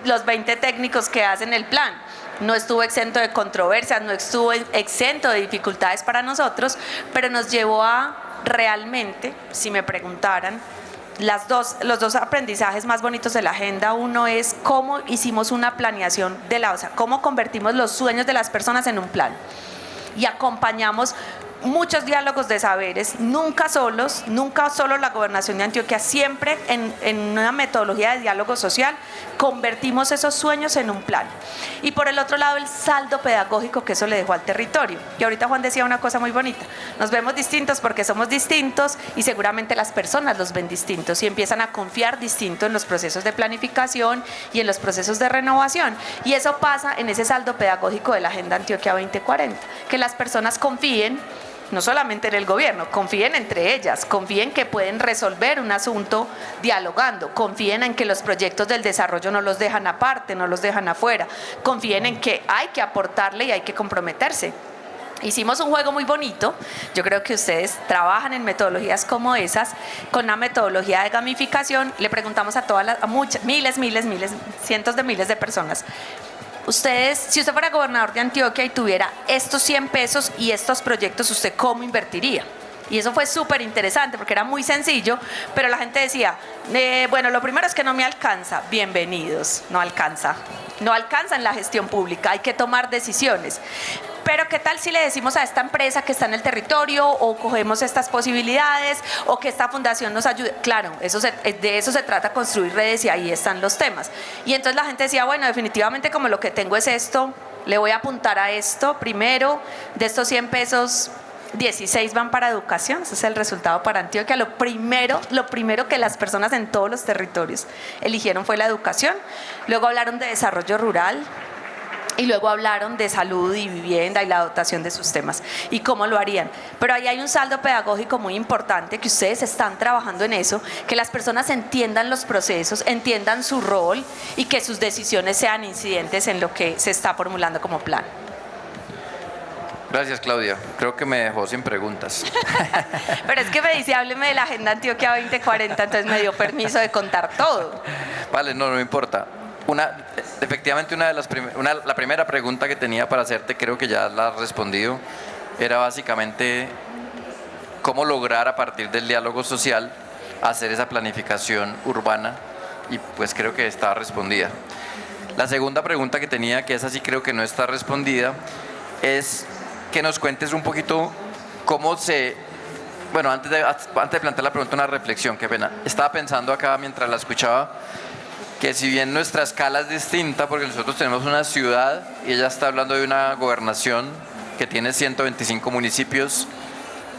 los 20 técnicos que hacen el plan. No estuvo exento de controversias, no estuvo exento de dificultades para nosotros, pero nos llevó a realmente, si me preguntaran, los dos aprendizajes más bonitos de la agenda. Uno es cómo hicimos una planeación o sea, cómo convertimos los sueños de las personas en un plan y acompañamos muchos diálogos de saberes, nunca solos, nunca solo la Gobernación de Antioquia, siempre en una metodología de diálogo social, convertimos esos sueños en un plan. Y por el otro lado, el saldo pedagógico que eso le dejó al territorio. Y ahorita Juan decía una cosa muy bonita: nos vemos distintos porque somos distintos, y seguramente las personas los ven distintos y empiezan a confiar distinto en los procesos de planificación y en los procesos de renovación. Y eso pasa en ese saldo pedagógico de la Agenda Antioquia 2040, que las personas confíen no solamente en el gobierno, confíen entre ellas, confíen que pueden resolver un asunto dialogando, confíen en que los proyectos del desarrollo no los dejan aparte, no los dejan afuera, confíen en que hay que aportarle y hay que comprometerse. Hicimos un juego muy bonito. Yo creo que ustedes trabajan en metodologías como esas, con una metodología de gamificación. Le preguntamos a muchas, miles, cientos de miles de personas: ustedes, si usted fuera gobernador de Antioquia y tuviera estos 100 pesos y estos proyectos, ¿usted cómo invertiría? Y eso fue súper interesante porque era muy sencillo, pero la gente decía, bueno, lo primero es que no me alcanza. Bienvenidos, no alcanza en la gestión pública, hay que tomar decisiones. Pero ¿qué tal si le decimos a esta empresa que está en el territorio, o cogemos estas posibilidades, o que esta fundación nos ayude? Claro, de eso se trata, construir redes, y ahí están los temas. Y entonces la gente decía, bueno, definitivamente como lo que tengo es esto, le voy a apuntar a esto primero. De estos 100 pesos, 16 van para educación. Ese es el resultado para Antioquia. Lo primero que las personas en todos los territorios eligieron fue la educación. Luego hablaron de desarrollo rural, y luego hablaron de salud y vivienda y la dotación de sus temas y cómo lo harían. Pero ahí hay un saldo pedagógico muy importante, que ustedes están trabajando en eso, que las personas entiendan los procesos, entiendan su rol, y que sus decisiones sean incidentes en lo que se está formulando como plan. Gracias, Claudia. Creo que me dejó sin preguntas. Pero es que me dice, hábleme de la Agenda Antioquia 2040, entonces me dio permiso de contar todo. Vale, no importa. Efectivamente, la primera pregunta que tenía para hacerte, creo que ya la has respondido, era básicamente cómo lograr, a partir del diálogo social, hacer esa planificación urbana, y pues creo que está respondida. La segunda pregunta que tenía, que esa sí creo que no está respondida, es que nos cuentes un poquito cómo bueno, antes de plantear la pregunta, una reflexión, qué pena. Estaba pensando acá mientras la escuchaba, que si bien nuestra escala es distinta, porque nosotros tenemos una ciudad y ella está hablando de una gobernación que tiene 125 municipios,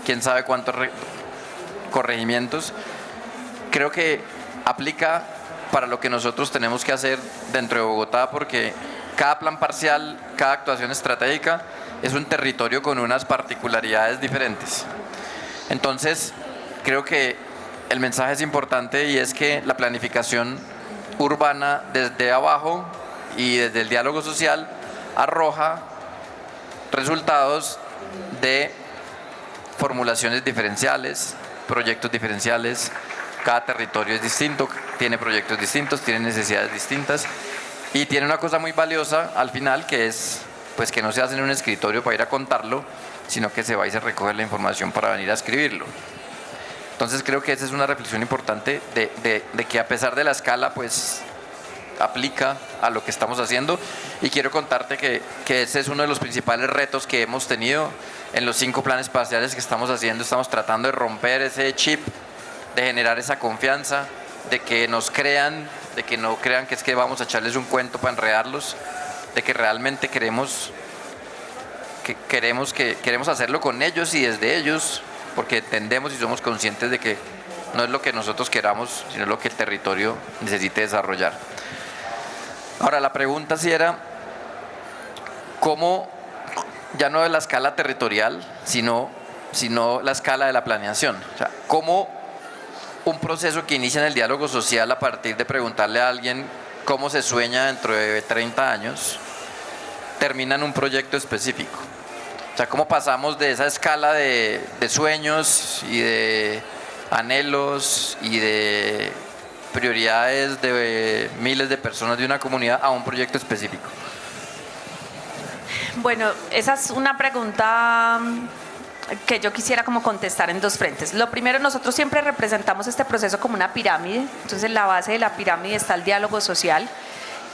quién sabe cuántos corregimientos, creo que aplica para lo que nosotros tenemos que hacer dentro de Bogotá, porque cada plan parcial, cada actuación estratégica es un territorio con unas particularidades diferentes. Entonces, creo que el mensaje es importante, y es que la planificación urbana desde abajo y desde el diálogo social arroja resultados de formulaciones diferenciales, proyectos diferenciales. Cada territorio es distinto, tiene proyectos distintos, tiene necesidades distintas, y tiene una cosa muy valiosa al final, que es pues que no se hace en un escritorio para ir a contarlo, sino que se va y se recoge la información para venir a escribirlo. Entonces creo que esa es una reflexión importante de que a pesar de la escala, pues aplica a lo que estamos haciendo. Y quiero contarte que ese es uno de los principales retos que hemos tenido en los 5 planes parciales que estamos haciendo. Estamos tratando de romper ese chip, de generar esa confianza, de que nos crean, de que no crean que es que vamos a echarles un cuento para enredarlos, de que realmente queremos hacerlo con ellos y desde ellos, porque entendemos y somos conscientes de que no es lo que nosotros queramos, sino lo que el territorio necesite desarrollar. Ahora, la pregunta sí era, ¿cómo, ya no de la escala territorial, sino la escala de la planeación? O sea, ¿cómo un proceso que inicia en el diálogo social a partir de preguntarle a alguien cómo se sueña dentro de 30 años, termina en un proyecto específico? O sea, ¿cómo pasamos de esa escala de sueños y de anhelos y de prioridades de miles de personas de una comunidad a un proyecto específico? Bueno, esa es una pregunta que yo quisiera como contestar en 2 frentes. Lo primero, nosotros siempre representamos este proceso como una pirámide. Entonces, en la base de la pirámide está el diálogo social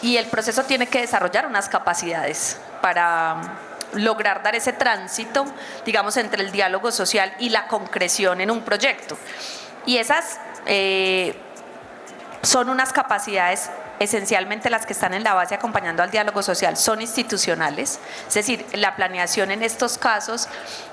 y el proceso tiene que desarrollar unas capacidades para lograr dar ese tránsito, digamos, entre el diálogo social y la concreción en un proyecto. Y esas son unas capacidades, esencialmente las que están en la base acompañando al diálogo social, son institucionales. Es decir, la planeación en estos casos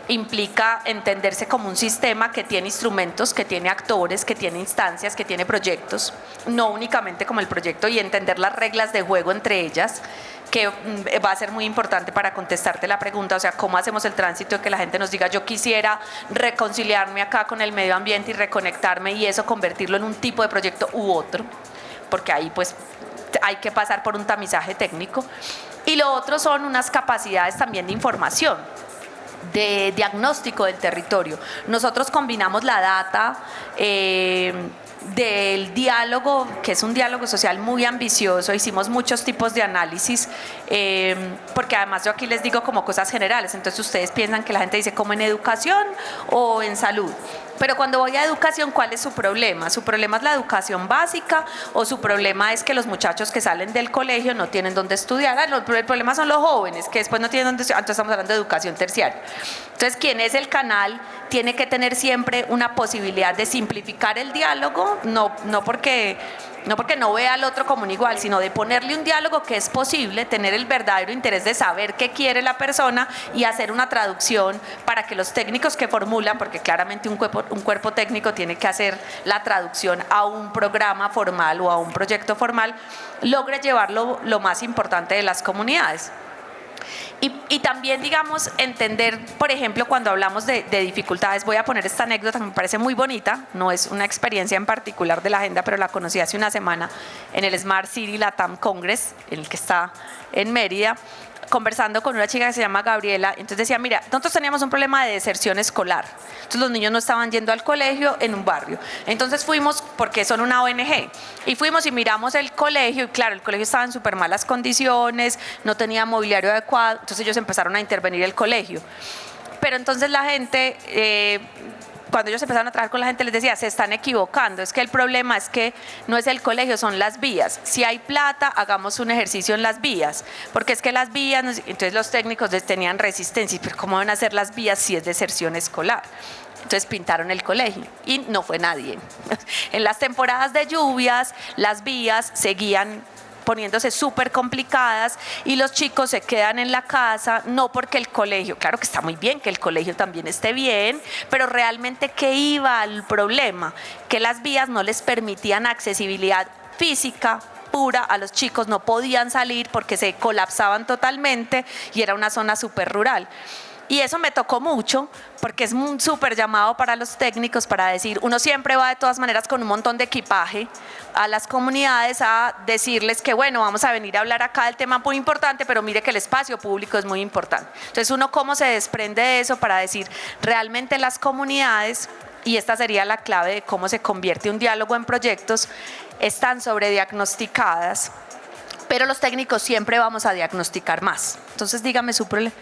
implica entenderse como un sistema que tiene instrumentos, que tiene actores, que tiene instancias, que tiene proyectos, no únicamente como el proyecto, y entender las reglas de juego entre ellas, que va a ser muy importante para contestarte la pregunta, o sea, cómo hacemos el tránsito de que la gente nos diga yo quisiera reconciliarme acá con el medio ambiente y reconectarme y eso convertirlo en un tipo de proyecto u otro, porque ahí pues hay que pasar por un tamizaje técnico. Y lo otro son unas capacidades también de información, de diagnóstico del territorio. Nosotros combinamos la data del diálogo, que es un diálogo social muy ambicioso, hicimos muchos tipos de análisis, porque además yo aquí les digo como cosas generales, entonces ustedes piensan que la gente dice como en educación o en salud. Pero cuando voy a educación, ¿cuál es su problema? ¿Su problema es la educación básica o su problema es que los muchachos que salen del colegio no tienen dónde estudiar? El problema son los jóvenes que después no tienen dónde estudiar, entonces estamos hablando de educación terciaria. Entonces, quien es el canal tiene que tener siempre una posibilidad de simplificar el diálogo, no porque no vea al otro como un igual, sino de ponerle un diálogo que es posible, tener el verdadero interés de saber qué quiere la persona y hacer una traducción para que los técnicos que formulan, porque claramente un cuerpo técnico tiene que hacer la traducción a un programa formal o a un proyecto formal, logre llevarlo lo más importante de las comunidades. Y también, digamos, entender, por ejemplo, cuando hablamos de dificultades, voy a poner esta anécdota que me parece muy bonita, no es una experiencia en particular de la agenda, pero la conocí hace una semana en el Smart City Latam Congress, en el que está en Mérida, conversando con una chica que se llama Gabriela. Entonces decía, mira, nosotros teníamos un problema de deserción escolar, entonces los niños no estaban yendo al colegio en un barrio, entonces fuimos, porque son una ONG, y fuimos y miramos el colegio, y claro, el colegio estaba en súper malas condiciones, no tenía mobiliario adecuado, entonces ellos empezaron a intervenir el colegio, pero entonces la gente, cuando ellos empezaron a trabajar con la gente, les decía, se están equivocando, es que el problema es que no es el colegio, son las vías. Si hay plata, hagamos un ejercicio en las vías, porque es que las vías, entonces los técnicos tenían resistencia, pero ¿cómo van a hacer las vías si es deserción escolar? Entonces pintaron el colegio y no fue nadie. En las temporadas de lluvias, las vías seguían poniéndose súper complicadas y los chicos se quedan en la casa, no porque el colegio, claro que está muy bien que el colegio también esté bien, pero realmente ¿qué iba al problema? Que las vías no les permitían accesibilidad física pura a los chicos, no podían salir porque se colapsaban totalmente y era una zona súper rural. Y eso me tocó mucho porque es un súper llamado para los técnicos para decir, uno siempre va de todas maneras con un montón de equipaje a las comunidades a decirles que bueno, vamos a venir a hablar acá del tema muy importante, pero mire que el espacio público es muy importante. Entonces uno cómo se desprende de eso para decir, realmente las comunidades, y esta sería la clave de cómo se convierte un diálogo en proyectos, están sobrediagnosticadas, pero los técnicos siempre vamos a diagnosticar más. Entonces dígame su problema.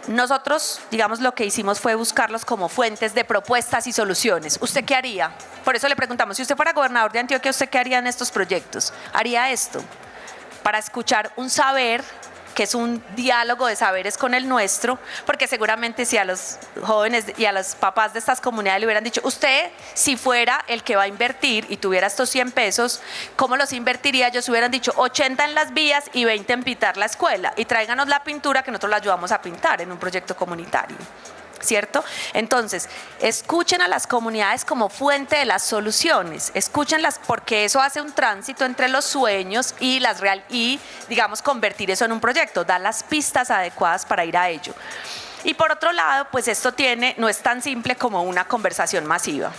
nosotros, digamos, lo que hicimos fue buscarlos como fuentes de propuestas y soluciones. ¿Usted qué haría? Por eso le preguntamos, si usted fuera gobernador de Antioquia, ¿usted qué haría en estos proyectos? ¿Haría esto? Para escuchar un saber, que es un diálogo de saberes con el nuestro, porque seguramente si a los jóvenes y a los papás de estas comunidades le hubieran dicho, usted si fuera el que va a invertir y tuviera estos 100 pesos, ¿cómo los invertiría? Ellos hubieran dicho 80 en las vías y 20 en pintar la escuela, y tráiganos la pintura que nosotros la ayudamos a pintar en un proyecto comunitario. ¿Cierto? Entonces, escuchen a las comunidades como fuente de las soluciones, escúchenlas porque eso hace un tránsito entre los sueños y digamos, convertir eso en un proyecto, da las pistas adecuadas para ir a ello. Y por otro lado, pues esto no es tan simple como una conversación masiva.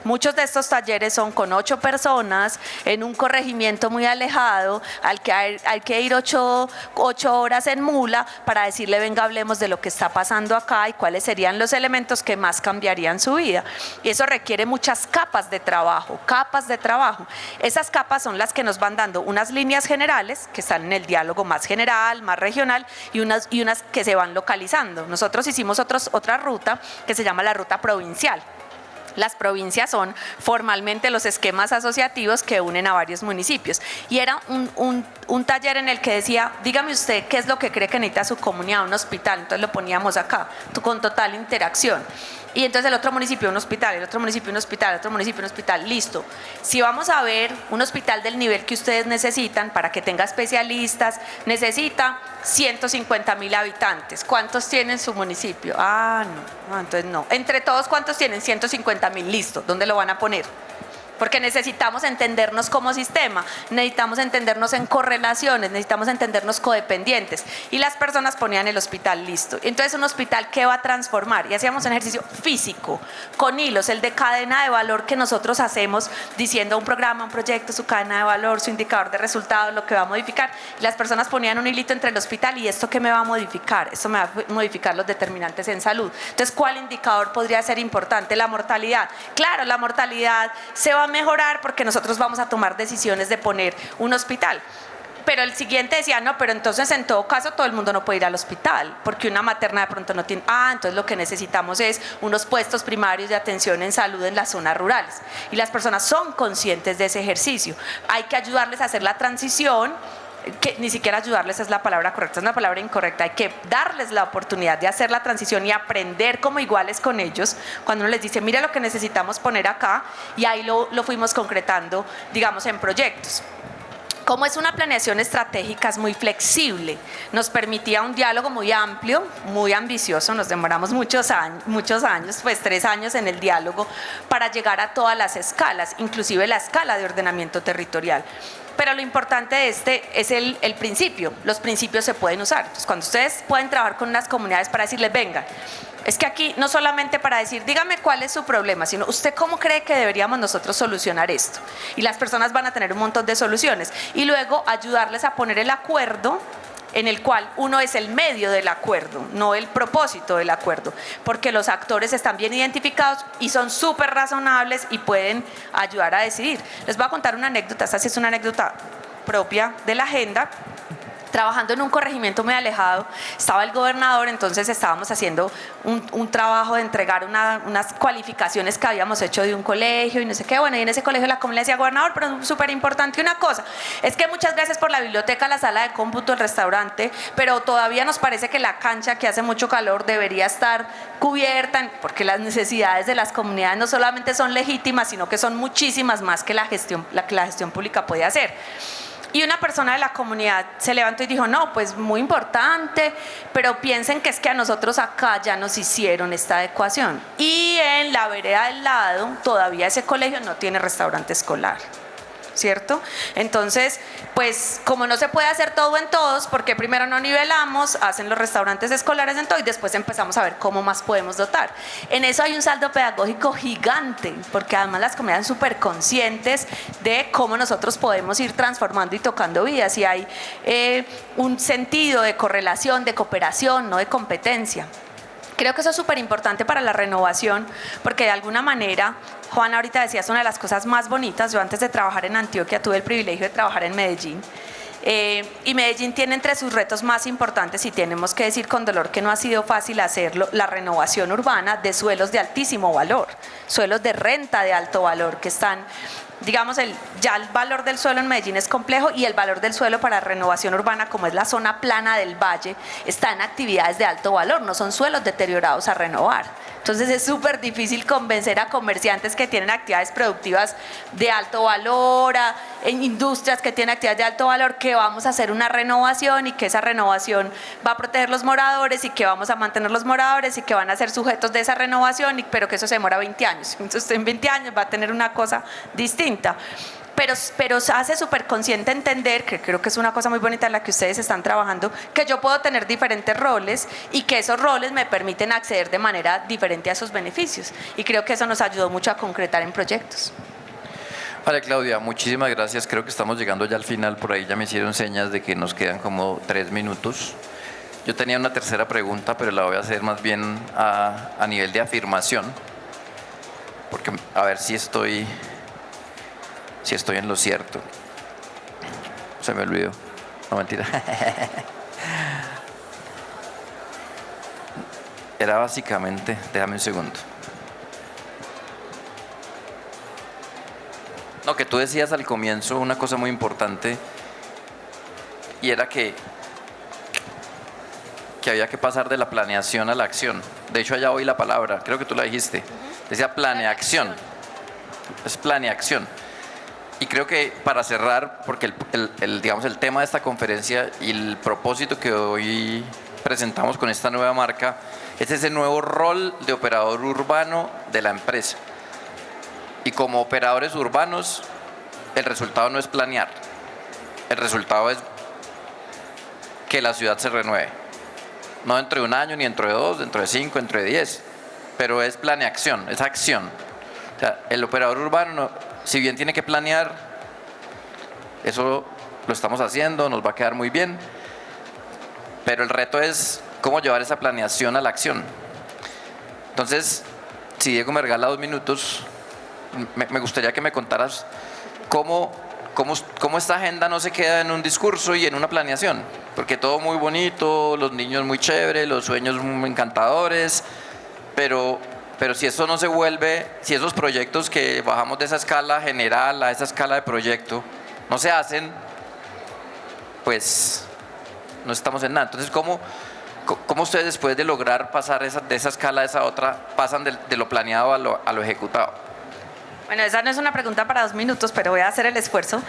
Muchos de estos talleres son con 8 personas en un corregimiento muy alejado, al que hay que ir 8 horas en mula para decirle, venga, hablemos de lo que está pasando acá y cuáles serían los elementos que más cambiarían su vida. Y eso requiere muchas capas de trabajo. Esas capas son las que nos van dando unas líneas generales que están en el diálogo más general, más regional, y unas que se van localizando. Nosotros hicimos otra ruta que se llama la ruta provincial. Las provincias son formalmente los esquemas asociativos que unen a varios municipios. Y era un taller en el que decía, dígame usted qué es lo que cree que necesita su comunidad, un hospital. Entonces lo poníamos acá, con total interacción. Y entonces el otro municipio un hospital, el otro municipio un hospital, el otro municipio un hospital, listo. Si vamos a ver un hospital del nivel que ustedes necesitan para que tenga especialistas, necesita 150.000 habitantes. ¿Cuántos tiene su municipio? No, entonces no. Entre todos, ¿cuántos tienen? 150.000, listo. ¿Dónde lo van a poner? Porque necesitamos entendernos como sistema, necesitamos entendernos en correlaciones, necesitamos entendernos codependientes. Y las personas ponían el hospital listo. Entonces, un hospital, ¿qué va a transformar? Y hacíamos un ejercicio físico, con hilos, el de cadena de valor que nosotros hacemos, diciendo un programa, un proyecto, su cadena de valor, su indicador de resultados, lo que va a modificar. Y las personas ponían un hilito entre el hospital y ¿esto qué me va a modificar? Esto me va a modificar los determinantes en salud. Entonces, ¿cuál indicador podría ser importante? La mortalidad. Claro, la mortalidad se va a mejorar porque nosotros vamos a tomar decisiones de poner un hospital. Pero el siguiente decía, no, pero entonces en todo caso todo el mundo no puede ir al hospital, porque una materna de pronto no tiene, entonces lo que necesitamos es unos puestos primarios de atención en salud en las zonas rurales. Y las personas son conscientes de ese ejercicio. Hay que ayudarles a hacer la transición, que ni siquiera ayudarles es la palabra correcta, es una palabra incorrecta. Hay que darles la oportunidad de hacer la transición y aprender como iguales con ellos. Cuando uno les dice, mira lo que necesitamos poner acá, y ahí lo fuimos concretando, digamos, en proyectos. Como es una planeación estratégica, es muy flexible, nos permitía un diálogo muy amplio, muy ambicioso, nos demoramos muchos años, pues 3 años en el diálogo para llegar a todas las escalas, inclusive la escala de ordenamiento territorial. Pero lo importante de este es el principio, los principios se pueden usar. Entonces, cuando ustedes pueden trabajar con unas comunidades para decirles, venga, es que aquí no solamente para decir, dígame cuál es su problema, sino usted cómo cree que deberíamos nosotros solucionar esto. Y las personas van a tener un montón de soluciones. Y luego ayudarles a poner el acuerdo en el cual uno es el medio del acuerdo, no el propósito del acuerdo, porque los actores están bien identificados y son súper razonables y pueden ayudar a decidir. Les voy a contar una anécdota, esta sí es una anécdota propia de la agenda. Trabajando en un corregimiento muy alejado, estaba el gobernador, entonces estábamos haciendo un trabajo de entregar unas cualificaciones que habíamos hecho de un colegio y no sé qué. Bueno, y en ese colegio la comunidad decía, gobernador, pero súper importante una cosa, es que muchas gracias por la biblioteca, la sala de cómputo, el restaurante, pero todavía nos parece que la cancha, que hace mucho calor, debería estar cubierta, porque las necesidades de las comunidades no solamente son legítimas, sino que son muchísimas más que la gestión pública puede hacer. Y una persona de la comunidad se levantó y dijo, no, pues muy importante, pero piensen que es que a nosotros acá ya nos hicieron esta adecuación. Y en la vereda del lado, todavía ese colegio no tiene restaurante escolar, ¿cierto? Entonces, pues como no se puede hacer todo en todos, porque primero no nivelamos, hacen los restaurantes escolares en todo y después empezamos a ver cómo más podemos dotar. En eso hay un saldo pedagógico gigante, porque además las comunidades son súper conscientes de cómo nosotros podemos ir transformando y tocando vidas, y hay un sentido de correlación, de cooperación, no de competencia. Creo que eso es súper importante para la renovación, porque de alguna manera, Juan ahorita decía, es una de las cosas más bonitas. Yo antes de trabajar en Antioquia tuve el privilegio de trabajar en Medellín. Y Medellín tiene entre sus retos más importantes, y tenemos que decir con dolor que no ha sido fácil hacerlo, la renovación urbana de suelos de altísimo valor, suelos de renta de alto valor que están, digamos, ya el valor del suelo en Medellín es complejo, y el valor del suelo para renovación urbana, como es la zona plana del valle, está en actividades de alto valor, no son suelos deteriorados a renovar. Entonces es súper difícil convencer a comerciantes que tienen actividades productivas de alto valor, en industrias que tienen actividades de alto valor, que vamos a hacer una renovación y que esa renovación va a proteger los moradores y que vamos a mantener los moradores y que van a ser sujetos de esa renovación, pero que eso se demora 20 años. Entonces en 20 años va a tener una cosa distinta. Pero hace súper consciente entender, que creo que es una cosa muy bonita en la que ustedes están trabajando, que yo puedo tener diferentes roles y que esos roles me permiten acceder de manera diferente a esos beneficios. Y creo que eso nos ayudó mucho a concretar en proyectos. Vale, Claudia, muchísimas gracias. Creo que estamos llegando ya al final. Por ahí ya me hicieron señas de que nos quedan como 3 minutos. Yo tenía una tercera pregunta, pero la voy a hacer más bien a nivel de afirmación, porque a ver si estoy en lo cierto. Se me olvidó. No, mentira. Era básicamente, déjame un segundo. No, que tú decías al comienzo una cosa muy importante, y era que había que pasar de la planeación a la acción. De hecho, allá oí la palabra, creo que tú la dijiste. Decía planeacción. Es planeacción. Y creo que para cerrar, porque digamos, el tema de esta conferencia y el propósito que hoy presentamos con esta nueva marca es ese nuevo rol de operador urbano de la empresa. Y como operadores urbanos, el resultado no es planear, el resultado es que la ciudad se renueve. No dentro de 1 año, ni dentro de 2, dentro de 5, dentro de 10, pero es planeacción, es acción. O sea, el operador urbano, si bien tiene que planear, eso lo estamos haciendo, nos va a quedar muy bien, pero el reto es cómo llevar esa planeación a la acción. Entonces, si Diego me regala 2 minutos, me gustaría que me contaras cómo esta agenda no se queda en un discurso y en una planeación, porque todo muy bonito, los niños muy chévere, los sueños muy encantadores, pero si eso no se vuelve, si esos proyectos que bajamos de esa escala general a esa escala de proyecto no se hacen, pues no estamos en nada. Entonces, ¿cómo ustedes, después de lograr pasar de esa escala a esa otra, pasan de lo planeado a lo ejecutado? Bueno, esa no es una pregunta para 2 minutos, pero voy a hacer el esfuerzo.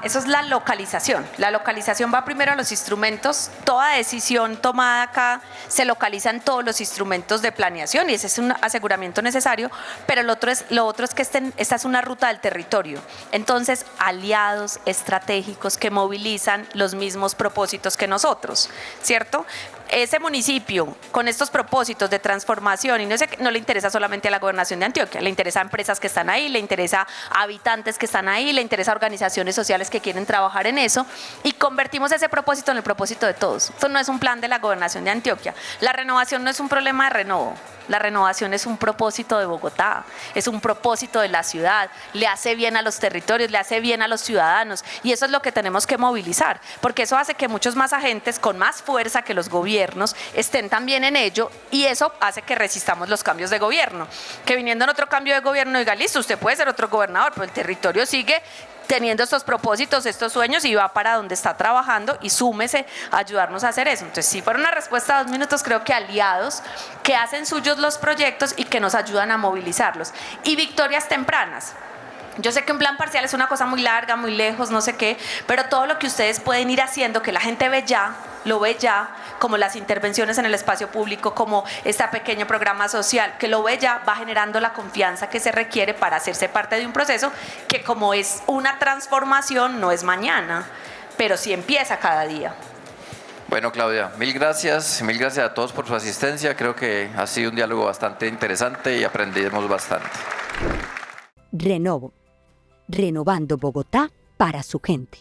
Eso es la localización. La localización va primero a los instrumentos. Toda decisión tomada acá se localiza en todos los instrumentos de planeación, y ese es un aseguramiento necesario, pero lo otro es que esta es una ruta del territorio. Entonces, aliados estratégicos que movilizan los mismos propósitos que nosotros, ¿cierto? Ese municipio, con estos propósitos de transformación, y no le interesa solamente a la gobernación de Antioquia, le interesa a empresas que están ahí, le interesa a habitantes que están ahí, le interesa a organizaciones sociales que quieren trabajar en eso, y convertimos ese propósito en el propósito de todos. Esto no es un plan de la gobernación de Antioquia. La renovación no es un problema de renovo. La renovación es un propósito de Bogotá, es un propósito de la ciudad, le hace bien a los territorios, le hace bien a los ciudadanos, y eso es lo que tenemos que movilizar, porque eso hace que muchos más agentes con más fuerza que los gobiernos estén también en ello, y eso hace que resistamos los cambios de gobierno. Que viniendo en otro cambio de gobierno diga, listo, usted puede ser otro gobernador, pero el territorio sigue teniendo estos propósitos, estos sueños, y va para donde está trabajando, y súmese a ayudarnos a hacer eso. Entonces, si fuera una respuesta a 2 minutos, creo que aliados que hacen suyos los proyectos y que nos ayudan a movilizarlos. Y victorias tempranas. Yo sé que un plan parcial es una cosa muy larga, muy lejos, no sé qué, pero todo lo que ustedes pueden ir haciendo, que la gente ve ya, lo ve ya, como las intervenciones en el espacio público, como este pequeño programa social, que lo ve ya, va generando la confianza que se requiere para hacerse parte de un proceso que, como es una transformación, no es mañana, pero sí empieza cada día. Bueno, Claudia, mil gracias a todos por su asistencia. Creo que ha sido un diálogo bastante interesante y aprendimos bastante. Renovo. Renovando Bogotá para su gente.